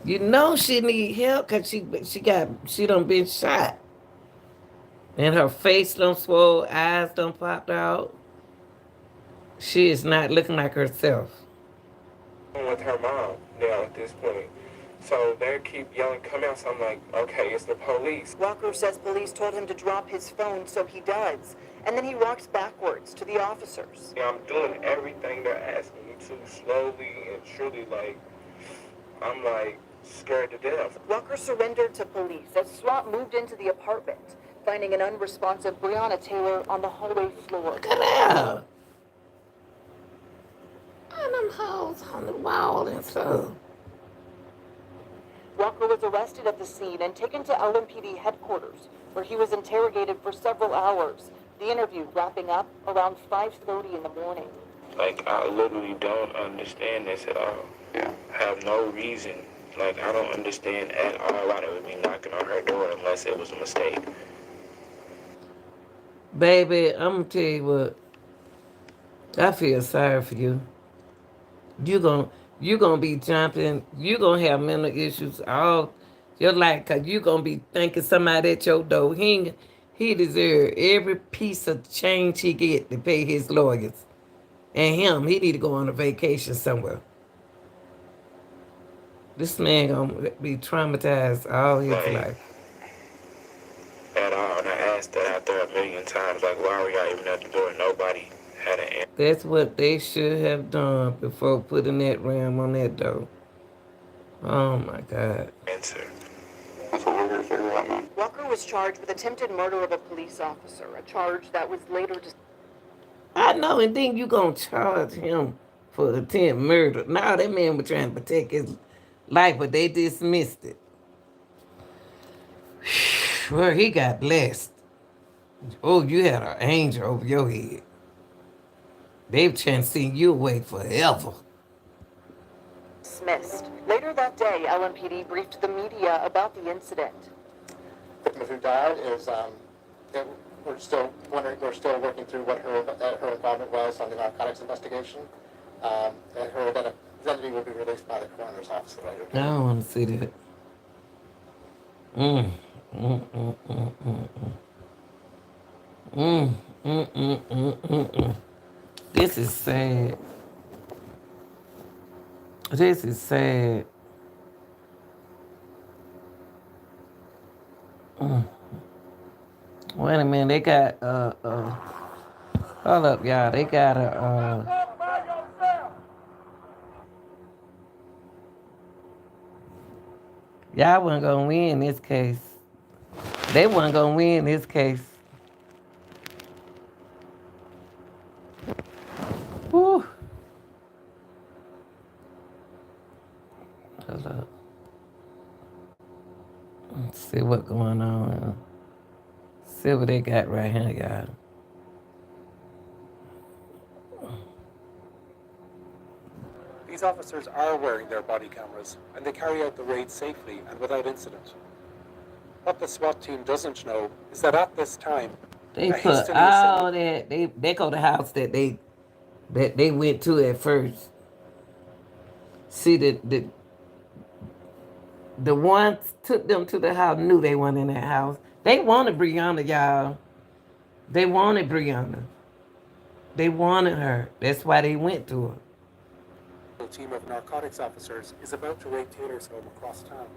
you know she need help cause she done been shot. And her face done swole, eyes done popped out. She is not looking like herself. With her mom now at this point. So they keep yelling, come out. So I'm like, okay, it's the police. Walker says police told him to drop his phone, so he does. And then he walks backwards to the officers. Yeah, I'm doing everything they're asking me to, slowly and surely. Like, I'm like scared to death. Walker surrendered to police as SWAT moved into the apartment, finding an unresponsive Breonna Taylor on the hallway floor. Look at that. And them hoes on the wall and stuff. Walker was arrested at the scene and taken to LMPD headquarters, where he was interrogated for several hours, the interview wrapping up around 5:30 in the morning. Like, I literally don't understand this at all. Yeah. I have no reason. Like, I don't understand at all why they would be knocking on her door unless it was a mistake. Baby, I'm gonna tell you what. I feel sorry for you. You gonna be jumping. You gonna have mental issues all your life because you gonna be thinking somebody at your door. He deserve every piece of change he get to pay his lawyers. And he need to go on a vacation somewhere. This man gonna be traumatized all his life. At all, and I asked that out there a million times, like, why were y'all even at the door? Nobody had an answer. That's what they should have done before putting that ram on that door. Oh my God. Answer. That's what we're here to figure out, man. Walker was charged with attempted murder of a police officer, a charge that was later I know, and then you gonna charge him for attempted murder. Now that man was trying to protect his life, but they dismissed it. Well, he got blessed. Oh, you had an angel over your head. They've trying to send you away forever. dismissed. Later that day, LMPD briefed the media about the incident. The victim who died is, we're still working through what her involvement was on the narcotics investigation. And her identity will be released by the coroner's office later. I don't want to see that. Mm, mm, mm, mm, mm, mm. Mm, mm, mm, mm, mm, mm. This is sad. This is sad. Wait a minute, they got hold up, y'all. They got y'all wasn't gonna win this case. They wasn't gonna win this case. Whew. Hold up. Let's see what's going on. See what they got right here, y'all. These officers are wearing their body cameras, and they carry out the raid safely and without incident. What the SWAT team doesn't know is that at this time, They put all that they go to the house that they went to at first. See the ones took them to the house knew they weren't in that house. They wanted Breonna, y'all. They wanted Breonna. They wanted her. That's why they went to her. a team of narcotics officers is about to raid Taylor's home across town.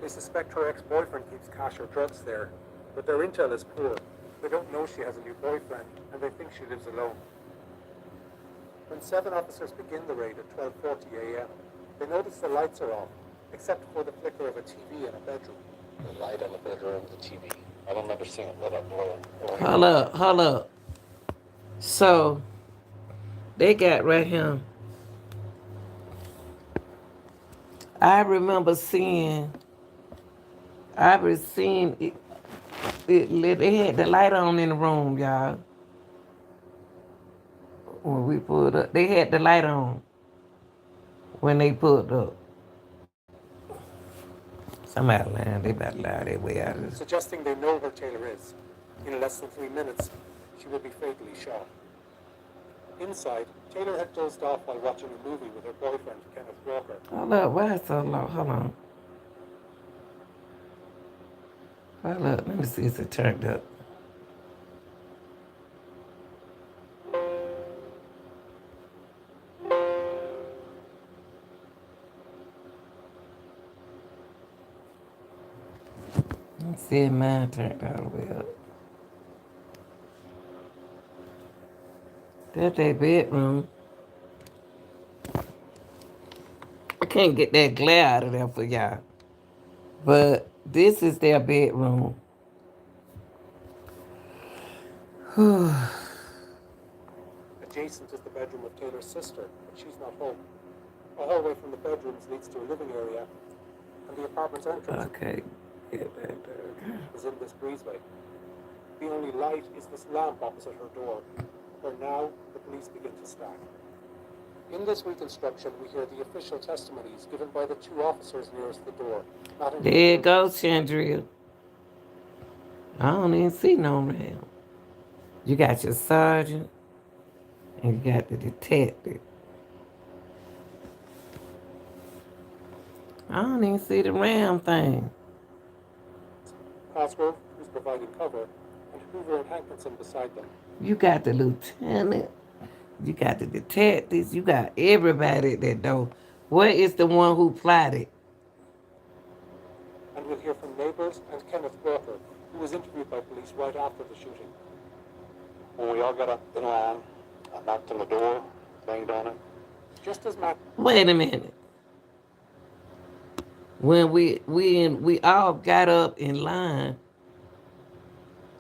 They suspect her ex-boyfriend keeps cash or drugs there, but their intel is poor. They don't know she has a new boyfriend, and they think she lives alone. When 7 officers begin the raid at 12:40 a.m., they notice the lights are off, except for the flicker of a TV in a bedroom. The light in the bedroom, the TV. I don't remember seeing it lit up or Hold up, hold up. So they got right here. I remember seeing. I was seeing it lit. They had the light on in the room, y'all. When we pulled up, they had the light on when they pulled up. Somebody lying. They about to lie their way out of this. suggesting they know where Taylor is. In less than 3 minutes, she will be fatally shot. Inside, Taylor had dozed off while watching a movie with her boyfriend, Kenneth Walker. Hold up, why is so low? Hold on. Hold up, let me see if it turned up. Let's see if mine turned all the way up. That's their bedroom. I can't get that glare out of there for y'all. But this is their bedroom. Adjacent is the bedroom of Taylor's sister, but she's not home. A hallway from the bedrooms leads to a living area, and the apartment's entrance Okay, get that there. is in this breezeway. The only light is this lamp opposite her door, where now the police begin to stack. In this reconstruction, we hear the official testimonies given by the two officers nearest the door. There it goes, Chandria. I don't even see no man. You got your sergeant and you got the detective. I don't even see the ram thing. Cosgrove, who's providing cover, and Hoover and Hankinson beside them. You got the lieutenant. You got the detectives. You got everybody at that door. What is the one who plotted? And we'll hear from neighbors and Kenneth Walker, who was interviewed by police right after the shooting. when we all got up in line, I knocked on the door, banged on it. Just as Matt Wait a minute. When we all got up in line,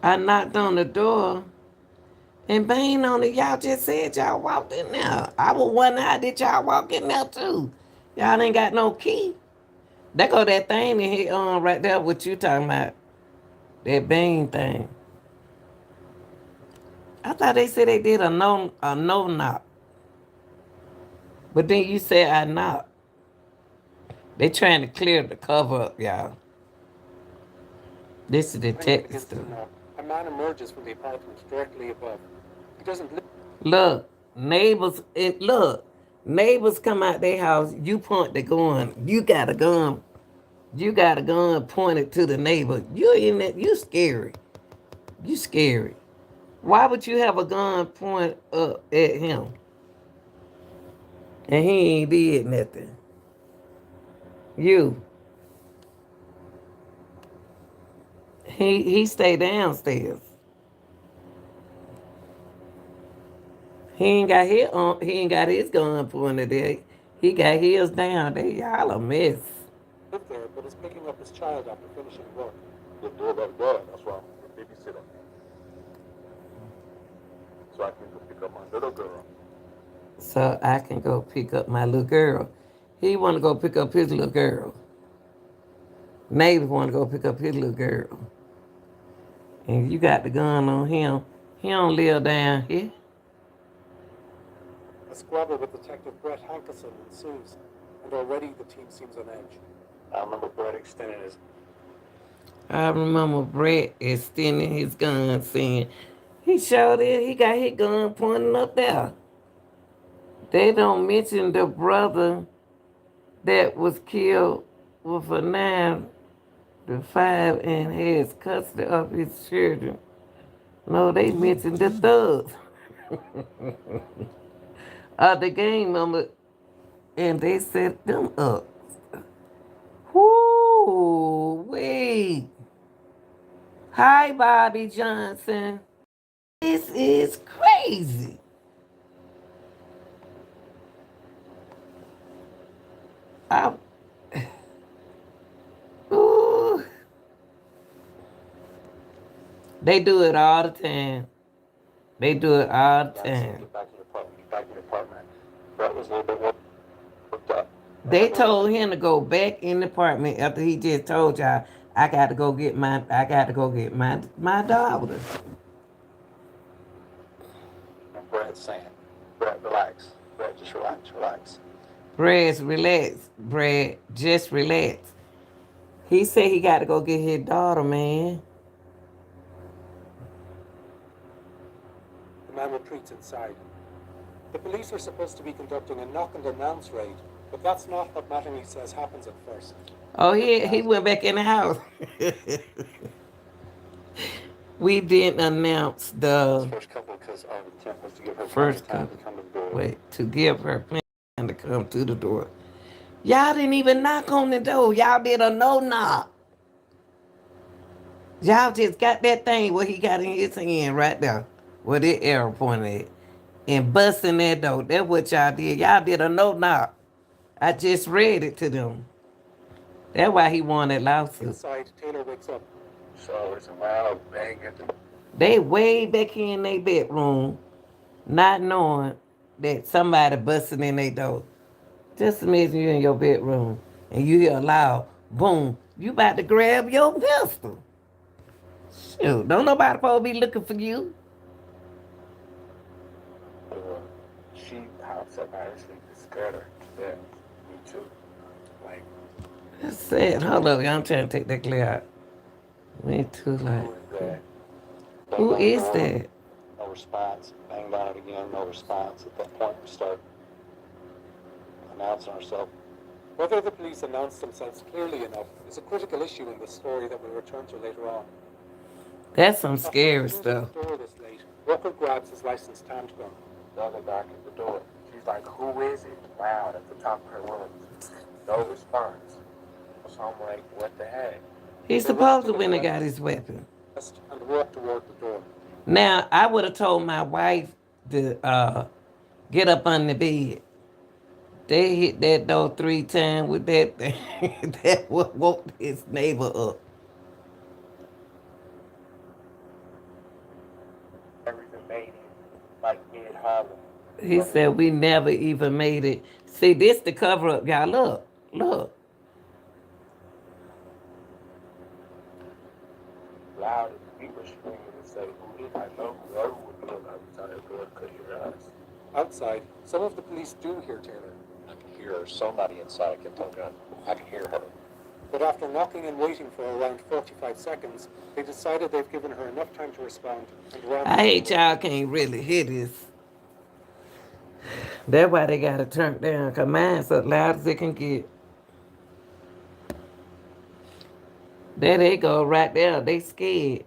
I knocked on the door and banged on it. Y'all just said y'all walked in there. I was wondering how did y'all walk in there too? Y'all ain't got no key. That go that thing in here right there. What you talking about? That bang thing. I thought they said they did a no knock. But then you said I knocked. They trying to clear the cover up, y'all. This is the begins text to stuff. knock, a man emerges from the apartment directly above. He doesn't live Look, neighbors come out their house. You point the gun. You got a gun. You got a gun pointed to the neighbor. You in it. You scary. You scary. Why would you have a gun point up at him? And he ain't did nothing. You. He stay downstairs. He ain't got his gun pointed there. He got his down there. Y'all a mess. there, but is picking up his child after finishing work. The door back there, that's why I'm the babysitter. So I can go pick up my little girl. So I can go pick up my little girl. He want to go pick up his little girl. Neighbors want to go pick up his little girl. And you got the gun on him. He don't live down here. A squabble with Detective Brett Hankinson ensues, and already the team seems on edge. I remember Brett extending his. I remember Brett extending his gun saying, he showed it, he got his gun pointing up there. They don't mention the brother that was killed with a 9 to 5 and has custody of his children. No, they mentioned the thugs. The gang member, and they set them up. Whoo, wait. Hi, Bobby Johnson. This is crazy. I, ooh, They do it all the time. They do it all the Guys, time. get back in your apartment. Get back in your apartment. Brett was a little bit worked up. They told him to go back in the apartment after he just told y'all, I got to go get my daughter. And Brett's saying, Brett, relax. Brett, just relax, relax. Brad, relax. Brad, just relax. He said he got to go get his daughter, man. The man retreats inside. The police are supposed to be conducting a knock and announce raid, but that's not what Mattingly says happens at first. Oh, he went back in the house. We didn't announce His the first couple, because our intent was to give her plenty first of time couple. to come to the door. Wait, to give her plenty of time to come to the door. Y'all didn't even knock on the door. Y'all did a no knock. Y'all just got that thing what he got in his hand right there, where the arrow pointed at, and busting that door. That's what y'all did. Y'all did a no knock. I just read it to them. That's why he won that lawsuit. Inside, Taylor wakes up. So it's a loud bang at the They way back in their bedroom, not knowing that somebody busting in their door. Just imagine you in your bedroom and you hear a loud boom. You about to grab your pistol. Shoot, don't nobody supposed to be looking for you. door. She hops up out of sleep and scared her to death. Me too. Like, That's sad. Hold up, I'm trying to take that clear out. Me too, like. who is that? Who Banged on the is door, that? no response. Banged on it again, no response. At that point, we start announcing ourselves. Whether the police announce themselves clearly enough is a critical issue in this story that we'll return to later on. That's some After scary who's at stuff. the door this late, Walker grabs his licensed handgun. The other knock at the door. She's like, who is it? Loud at the top of her lungs. No response. So I'm like, what the heck? He's supposed to win and got his weapon. And walk toward the door. Now, I would have told my wife to get up on the bed. They hit that door 3 times with that thing. That what woke his neighbor up. Everything made it. Like mid hollow. He said we never even made it. See, this the cover up, y'all. Look, look. Loud as we were screaming and say, who did I know? Whoever would be on the other side of the door could hear us. Outside, some of the police do hear Taylor, I can hear somebody inside. I kept telling God, I can hear her. but after knocking and waiting for around 45 seconds, they decided they've given her enough time to respond and ran. I hate y'all can't really hear this. That's why they got it turned down, because mine's as loud as it can get. There they go, right there. They scared.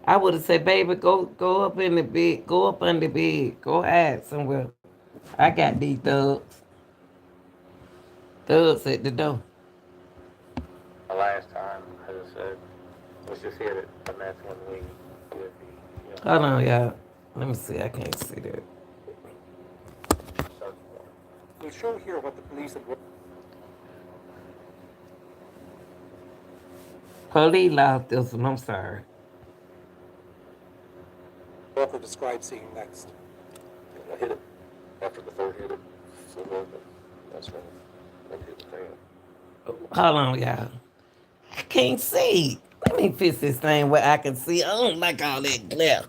I would have said, baby, go up in the bed. Go up under the bed. Go hide somewhere. I got these thugs. Thugs at the door. The last time, I just said, let's just hit it. And that's when we did the, Hold on, y'all. Let me see. I can't see that. search We'll show here what the police and Police lost this one. I'm sorry. Walker described seeing next. I hit it. After the third hit it, so that's when it hit the fan. Hold on, y'all. I can't see. Let me fix this thing where I can see. I don't like all that glare.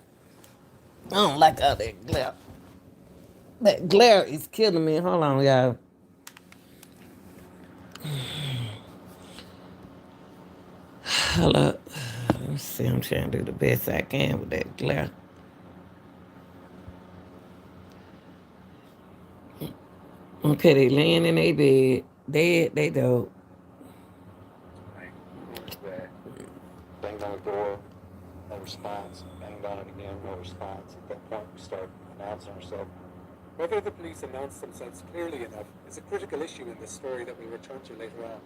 I don't like all that glare. That glare is killing me. Hold on, y'all. Hold up. Let me see. I'm trying to do the best I can with that glare. Okay, they laying in their bed. Dead, they dope. Like, who is that? Banged on the door, no response. Banged on it again, no response. At that point, we start announcing ourselves. Whether the police announce themselves clearly enough is a critical issue in this story that we'll return to later on.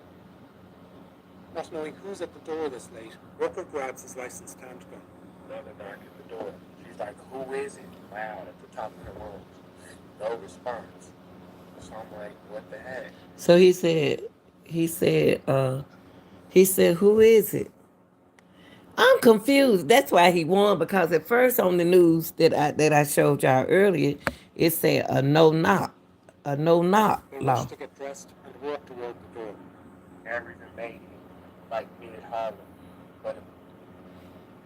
Not knowing who's at the door this late, Walker grabs his licensed handgun. The other knock at the door. She's like, who is it? Loud at the top of her lungs. No response. So I'm like, what the heck? So he said, who is it? I'm confused. That's why he won, because at first on the news that I showed y'all earlier, it said a no knock They law. rushed to get dressed and walked toward the door. Every made like me at Harlem, but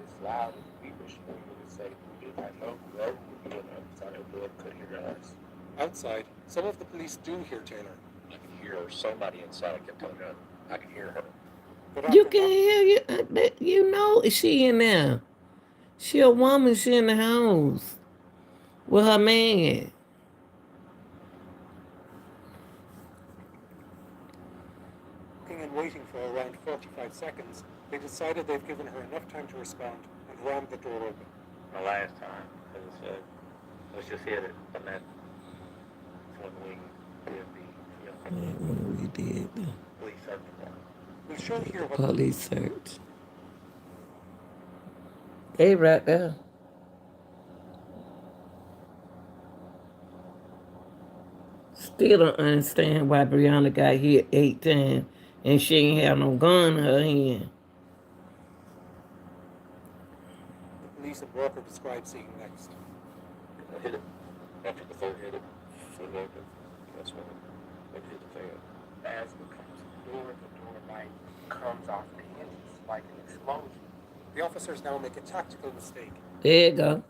it's loud and peevish for you to say who did. I know whoever would be on the other side of the door could hear us. Outside, some of the police do hear Taylor, I can hear somebody inside. I can tell you. I can hear her. but You after can hear you know she in there. She a woman. She in the house with her man. walking and waiting for around 45 seconds, they decided they've given her enough time to respond and rammed the door open. The last time, because it said, let's just hit it. And that's when we did When we did the police search warrant. We'll show here what police search. They right there. Still don't understand why Breonna got hit 8 times and she ain't have no gun in her hand. the police and Walker described seeing next. I hit it. After the third hit it, flew open. That's when it hit the fan. As it comes to the door light comes off the hinges like an explosion. The officers now make a tactical mistake. There you go.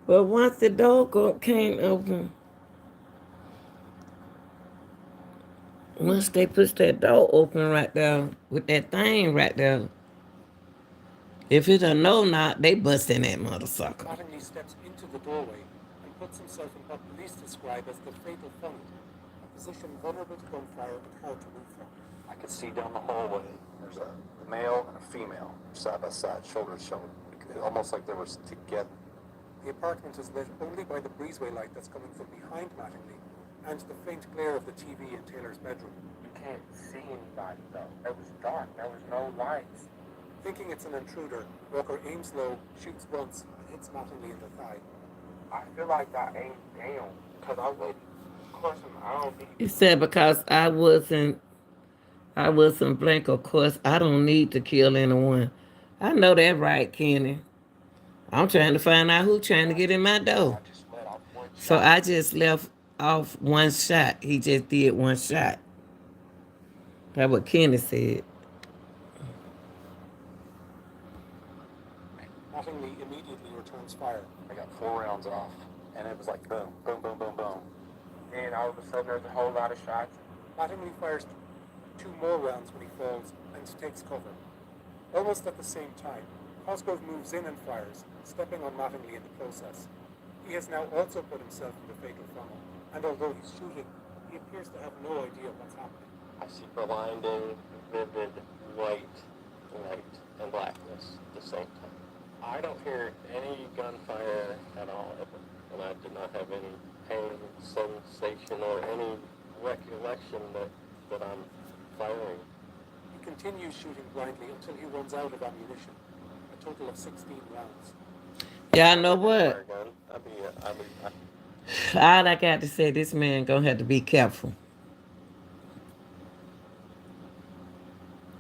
But once the door came open, once they pushed that door open right there with that thing right there, if it's a no knock, they bust in that motherfucker. Mattingly steps into the doorway and puts himself in what police describe as the fatal funnel, a position vulnerable to gunfire and hard to move from. I could see down the hallway. There's a male and a female side by side, shoulder to shoulder, almost like they were together. The apartment is lit only by the breezeway light that's coming from behind Mattingly and the faint glare of the TV in Taylor's bedroom. You can't see anybody though. It was dark. There was no lights. Thinking it's an intruder, Walker aims low, shoots once, and hits Mattingly in the thigh. I feel like I aimed down because I waited. Of course, I don't need. He said because I wasn't blank, of course, I don't need to kill anyone. I know that right, Kenny. I'm trying to find out who trying to get in my door. I just let off one shot. So I just left off one shot. He just did one shot. That's what Kenny said. Mattingly immediately returns fire. I got 4 rounds off, and it was like boom, boom, boom, boom, boom. Then all of a sudden, there's a whole lot of shots. Mattingly fires 2 more rounds when he falls and takes cover. Almost at the same time, Cosgrove moves in and fires, stepping on Mattingly in the process. He has now also put himself in the fatal funnel, and although he's shooting, he appears to have no idea what's happening. I see blinding, vivid white light and blackness at the same time. I don't hear any gunfire at all, and I did not have any pain, sensation, or any recollection that I'm firing. He continues shooting blindly until he runs out of ammunition, a total of 16 rounds. Yeah, I know what? I'd be All I got to say, this man gonna have to be careful.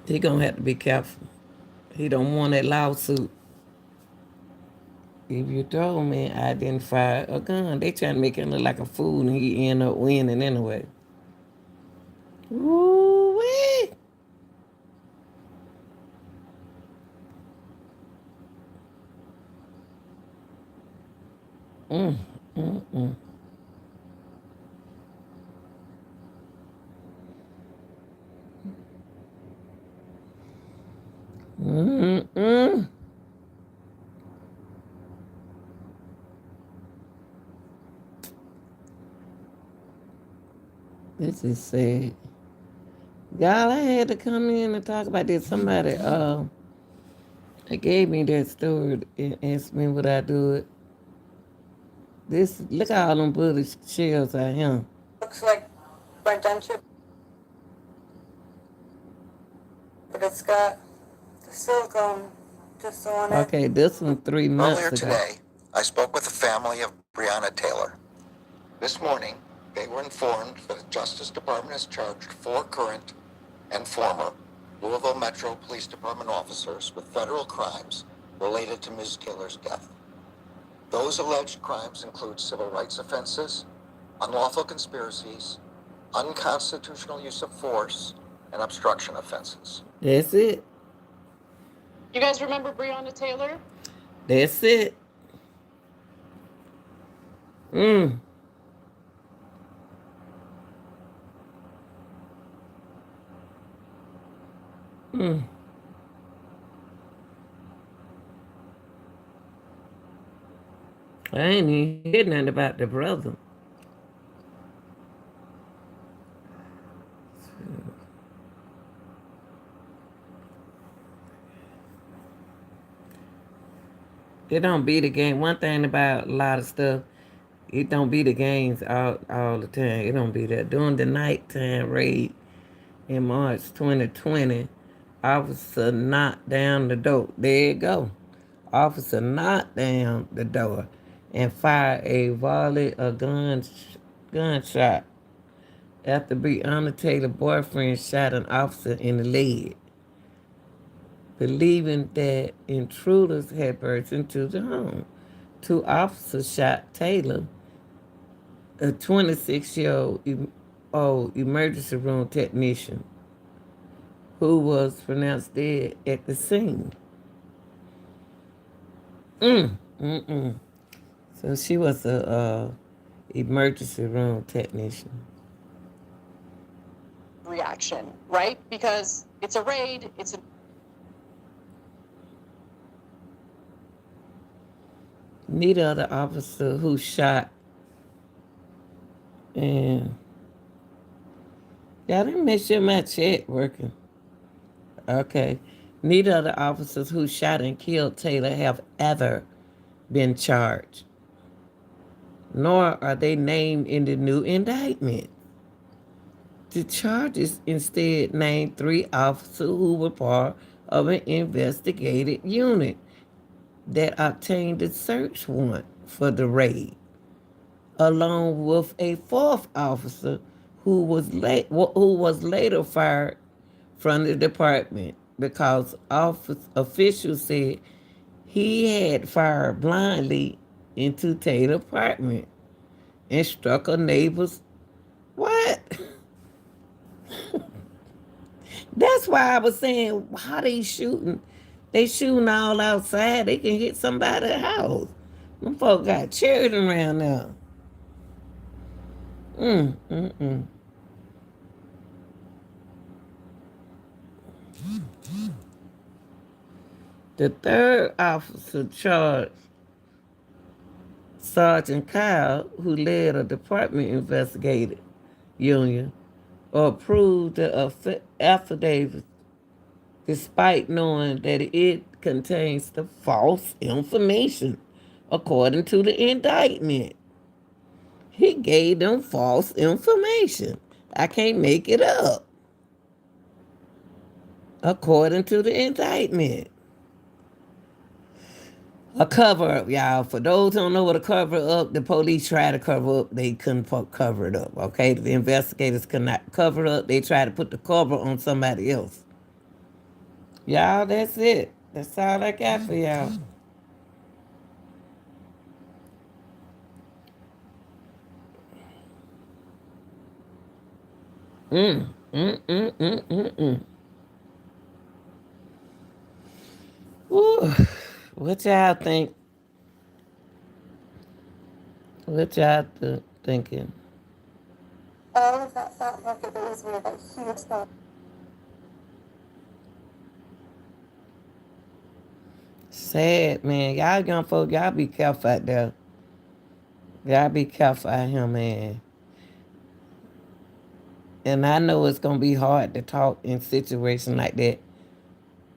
He gonna have to be careful. He don't want that lawsuit. If you told me I didn't fire a gun, they trying to make him look like a fool, and he end up winning anyway. Ooh-wee. Mm, mm, mm. Mm, mm. This is sad. Y'all, I had to come in and talk about this. Somebody they gave me that story and asked me would I do it. This, look at all them bullet shells out here. Looks like burnt denture, but it's got the silicone just on it. Okay, this one 3 months Earlier ago. today, I spoke with the family of Breonna Taylor. This morning, they were informed that the Justice Department has charged 4 current and former Louisville Metro Police Department officers with federal crimes related to Ms. Taylor's death. Those alleged crimes include civil rights offenses, unlawful conspiracies, unconstitutional use of force, and obstruction offenses. That's it. You guys remember Breonna Taylor? That's it. Mm. Mm. I ain't even hear nothing about the brother. It don't be the game. One thing about a lot of stuff, it don't be the games all the time. It don't be that. During the nighttime raid in March 2020, officer knocked down the door. There you go. Officer knocked down the door and fired a volley of gunshot after Breonna Taylor's boyfriend shot an officer in the leg, believing that intruders had burst into the home. 2 officers shot Taylor, a 26-year-old emergency room technician, who was pronounced dead at the scene. Mm. So she was a emergency room technician. Reaction, right? Because it's a raid, it's a Neither of the officer who shot and y'all didn't make sure my chat working. Okay. Neither of the officers who shot and killed Taylor have ever been charged, nor are they named in the new indictment. The charges instead named 3 officers who were part of an investigative unit that obtained a search warrant for the raid, along with a 4th officer who was later fired from the department because officials said he had fired blindly into Taylor's apartment and struck a neighbor's. What? That's why I was saying, how they shooting? They shooting all outside. They can hit somebody's house. Them folk got children around now. Mm. The 3rd officer charged, Sergeant Kyle, who led a department investigative union, approved the affidavit despite knowing that it contains the false information, according to the indictment. He gave them false information. I can't make it up. According to the indictment. A cover up, y'all. For those who don't know what a cover up, the police try to cover up, they couldn't cover it up, okay? The investigators could not cover it up. They tried to put the cover on somebody else. Y'all, that's it. That's all I got for y'all. Mm. Woo. What y'all think? What y'all thinking? All of that felt like it was weird, that huge thing. Sad, man. Y'all young folk, y'all be careful out there. Y'all be careful out here, man. And I know it's going to be hard to talk in situations like that.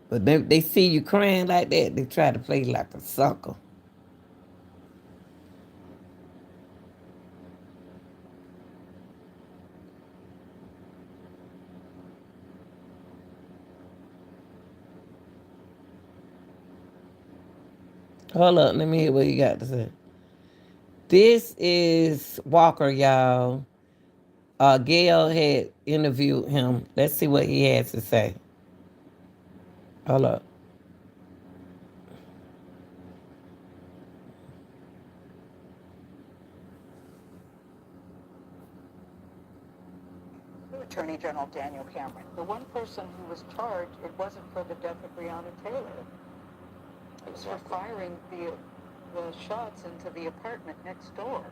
But they see you crying like that, they try to play like a sucker. Hold up, let me hear what you got to say. This is Walker, y'all. Gail had interviewed him. Let's see what he has to say. Hold up. Attorney General Daniel Cameron. The one person who was charged, it wasn't for the death of Breonna Taylor. It was for firing the shots into the apartment next door.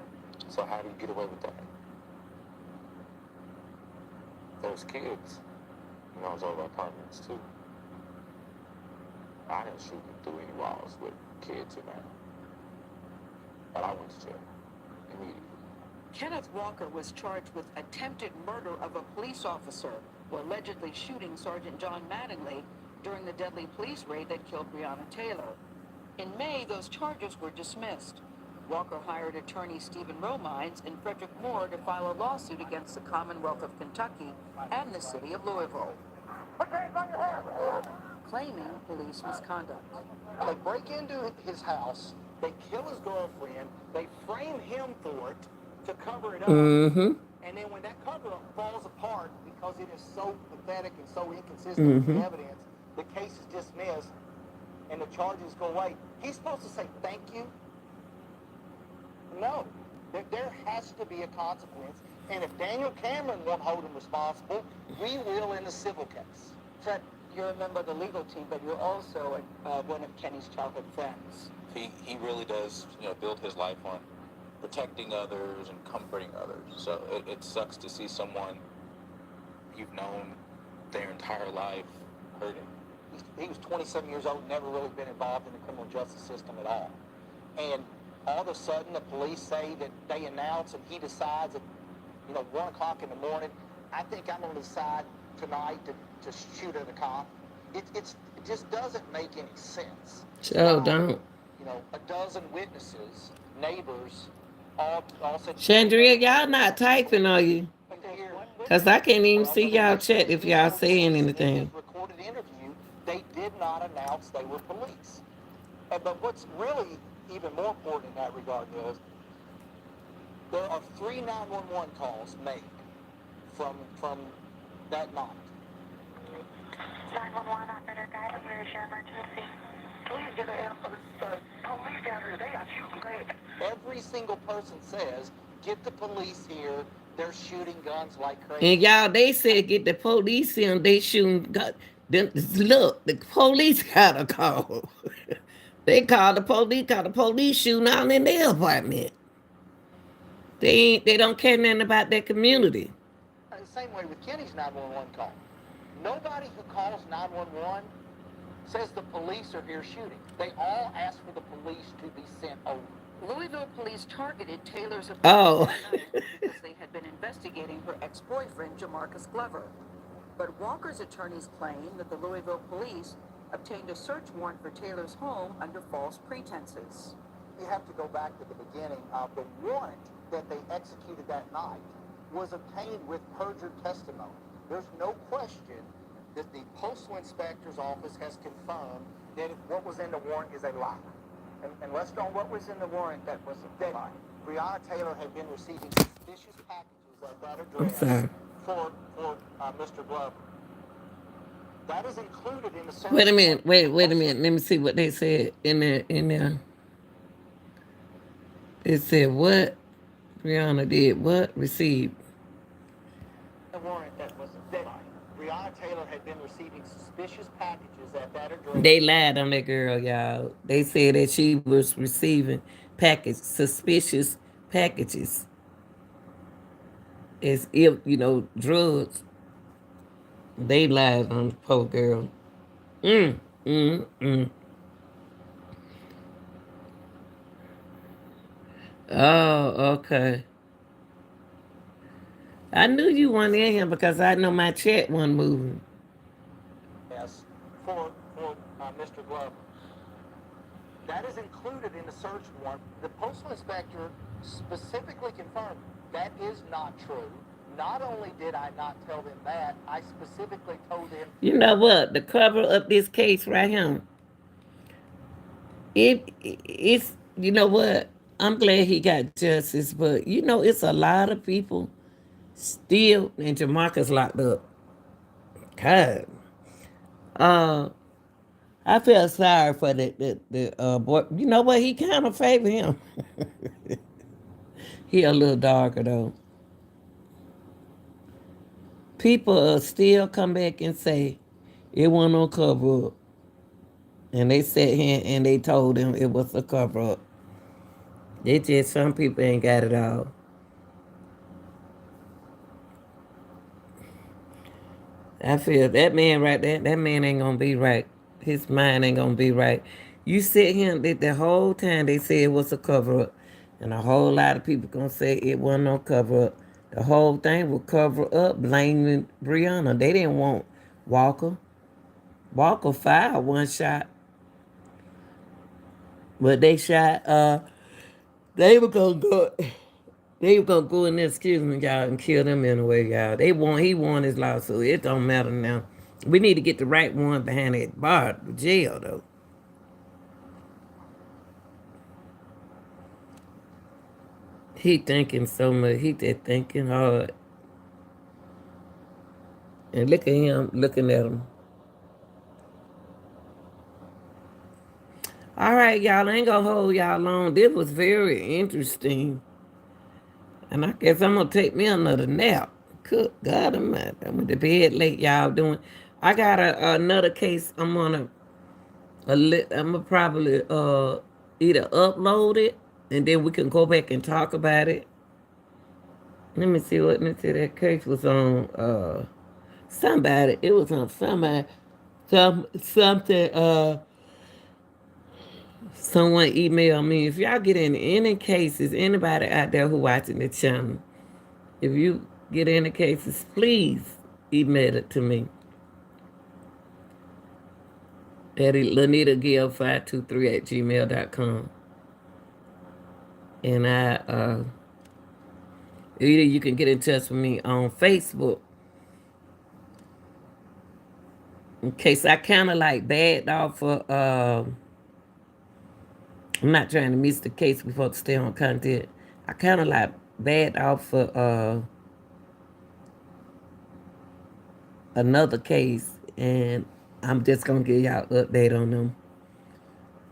So how do you get away with that? Those kids, those other apartments too. I didn't shoot through any walls with kids in there. But I went to jail immediately. Kenneth Walker was charged with attempted murder of a police officer for allegedly shooting Sergeant John Mattingly during the deadly police raid that killed Breonna Taylor. In May, those charges were dismissed. Walker hired attorney Stephen Romines and Frederick Moore to file a lawsuit against the Commonwealth of Kentucky and the city of Louisville, claiming police misconduct. They break into his house, they kill his girlfriend, they frame him for it to cover it up. Mm-hmm. And then when that cover-up falls apart because it is so pathetic and so inconsistent with the evidence, the case is dismissed and the charges go away. He's supposed to say thank you? No. There has to be a consequence. And if Daniel Cameron won't hold him responsible, we will in the civil case. Fred, you're a member of the legal team, but you're also one of Kenny's childhood friends. He really does, build his life on protecting others and comforting others. So it sucks to see someone you've known their entire life hurting. He was 27 years old, never really been involved in the criminal justice system at all. And all of a sudden, the police say that they announce and he decides at, 1 o'clock in the morning, I think I'm going to decide tonight to shoot at a cop. It just doesn't make any sense. Sure don't. A dozen witnesses, neighbors, all said... Chandria, y'all not typing, are you? Because I can't even see y'all chat if y'all saying anything. Recorded interview, they did not announce they were police. But what's really even more important in that regard is there are 3 911 calls made from that night. 911 operator guide, where is your emergency? Please get an police down here. They got shooting great. Every single person says, get the police here. They're shooting guns like crazy. And y'all, they said get the police in. They shooting guns. Look, the police got a call. They called the police. Called the police shooting out in their apartment. They don't care nothing about their community. The same way with Kenny's 911 call. Nobody who calls 911 says the police are here shooting. They all ask for the police to be sent over. Louisville police targeted Taylor's Oh. apartment because they had been investigating her ex-boyfriend, Jamarcus Glover. But Walker's attorneys claim that the Louisville police obtained a search warrant for Taylor's home under false pretenses. You have to go back to the beginning. The warrant that they executed that night was obtained with perjured testimony. There's no question that the postal inspector's office has confirmed that what was in the warrant is a lie. And let's know what was in the warrant that was a lie. Breonna Taylor had been receiving suspicious packages at that address for Mr. Glover. That is included in the search. Wait a minute. Wait a minute. Let me see what they said in there. It said what? Breonna did what? Received. The warrant that was a lie. Breonna Taylor had been receiving suspicious packages at that address. They lied on that girl, y'all. They said that she was receiving suspicious packages. As if, drugs. They lied on the poor girl. Oh, okay. I knew you weren't in here because I know my chat wasn't moving. Yes, for Mr. Glover. That is included in the search warrant. The postal inspector specifically confirmed that is not true. Not only did I not tell them that, I specifically told them... You know what? The cover of this case right here It's you know what? I'm glad he got justice, but you know it's a lot of people still and Jamarcus locked up. God, uh, I feel sorry for the boy. You know what? He kind of favor him. He a little darker though. People still come back and say it wasn't no cover up, and they sat here and they told him it was a cover up. They just some people ain't got it all. I feel that man right there, that man ain't gonna be right. His mind ain't gonna be right. You sit here and the whole time they say it was a cover up. And a whole lot of people gonna say it wasn't no cover up. The whole thing was cover up, blaming Breonna. They didn't want Walker. Walker fired one shot, but they shot they were gonna go they were gonna go in there, excuse me, y'all, and kill them anyway, y'all. He won his lawsuit. It don't matter now. We need to get the right one behind that bar, the jail, though. He thinking so much. He just thinking hard. And look at him looking at him. All right, y'all. I ain't gonna hold y'all long. This was very interesting. And I guess I'm gonna take me another nap. Good God Almighty. I'm at the bed late, y'all doing. I got another case I'm gonna probably either upload it and then we can go back and talk about it. Let me see that case was on somebody. It was on somebody something someone emailed me. If y'all get in any cases, anybody out there who watching the channel, if you get any cases, please email it to me at lanitagill523@gmail.com. And either you can get in touch with me on Facebook. In case I kind of like bagged off for, I'm not trying to miss the case before to stay on content. I kind of like bagged off for another case, and I'm just gonna give y'all an update on them.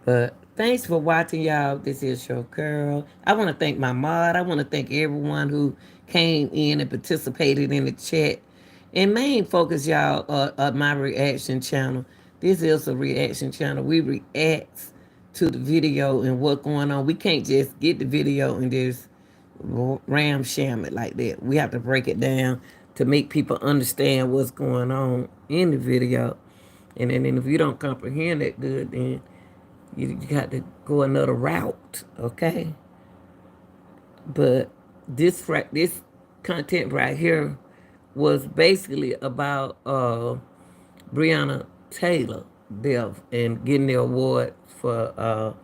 But thanks for watching, y'all. This is your girl. I want to thank my mod. I want to thank everyone who came in and participated in the chat. And main focus, y'all, my reaction channel. This is a reaction channel. We react to the video and what's going on. We can't just get the video and just sham it like that. We have to break it down to make people understand what's going on in the video. And then if you don't comprehend it good, then you got to go another route, okay? But this content right here was basically about Breonna Taylor death and getting the award for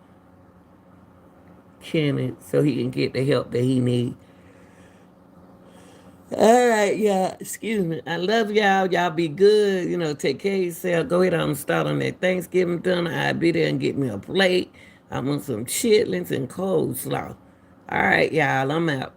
Kenny so he can get the help that he needs. All right, y'all. Excuse me. I love y'all. Y'all be good. Take care of yourself. Go ahead and start on that Thanksgiving dinner. I'll be there and get me a plate. I want some chitlins and coleslaw. All right, y'all. I'm out.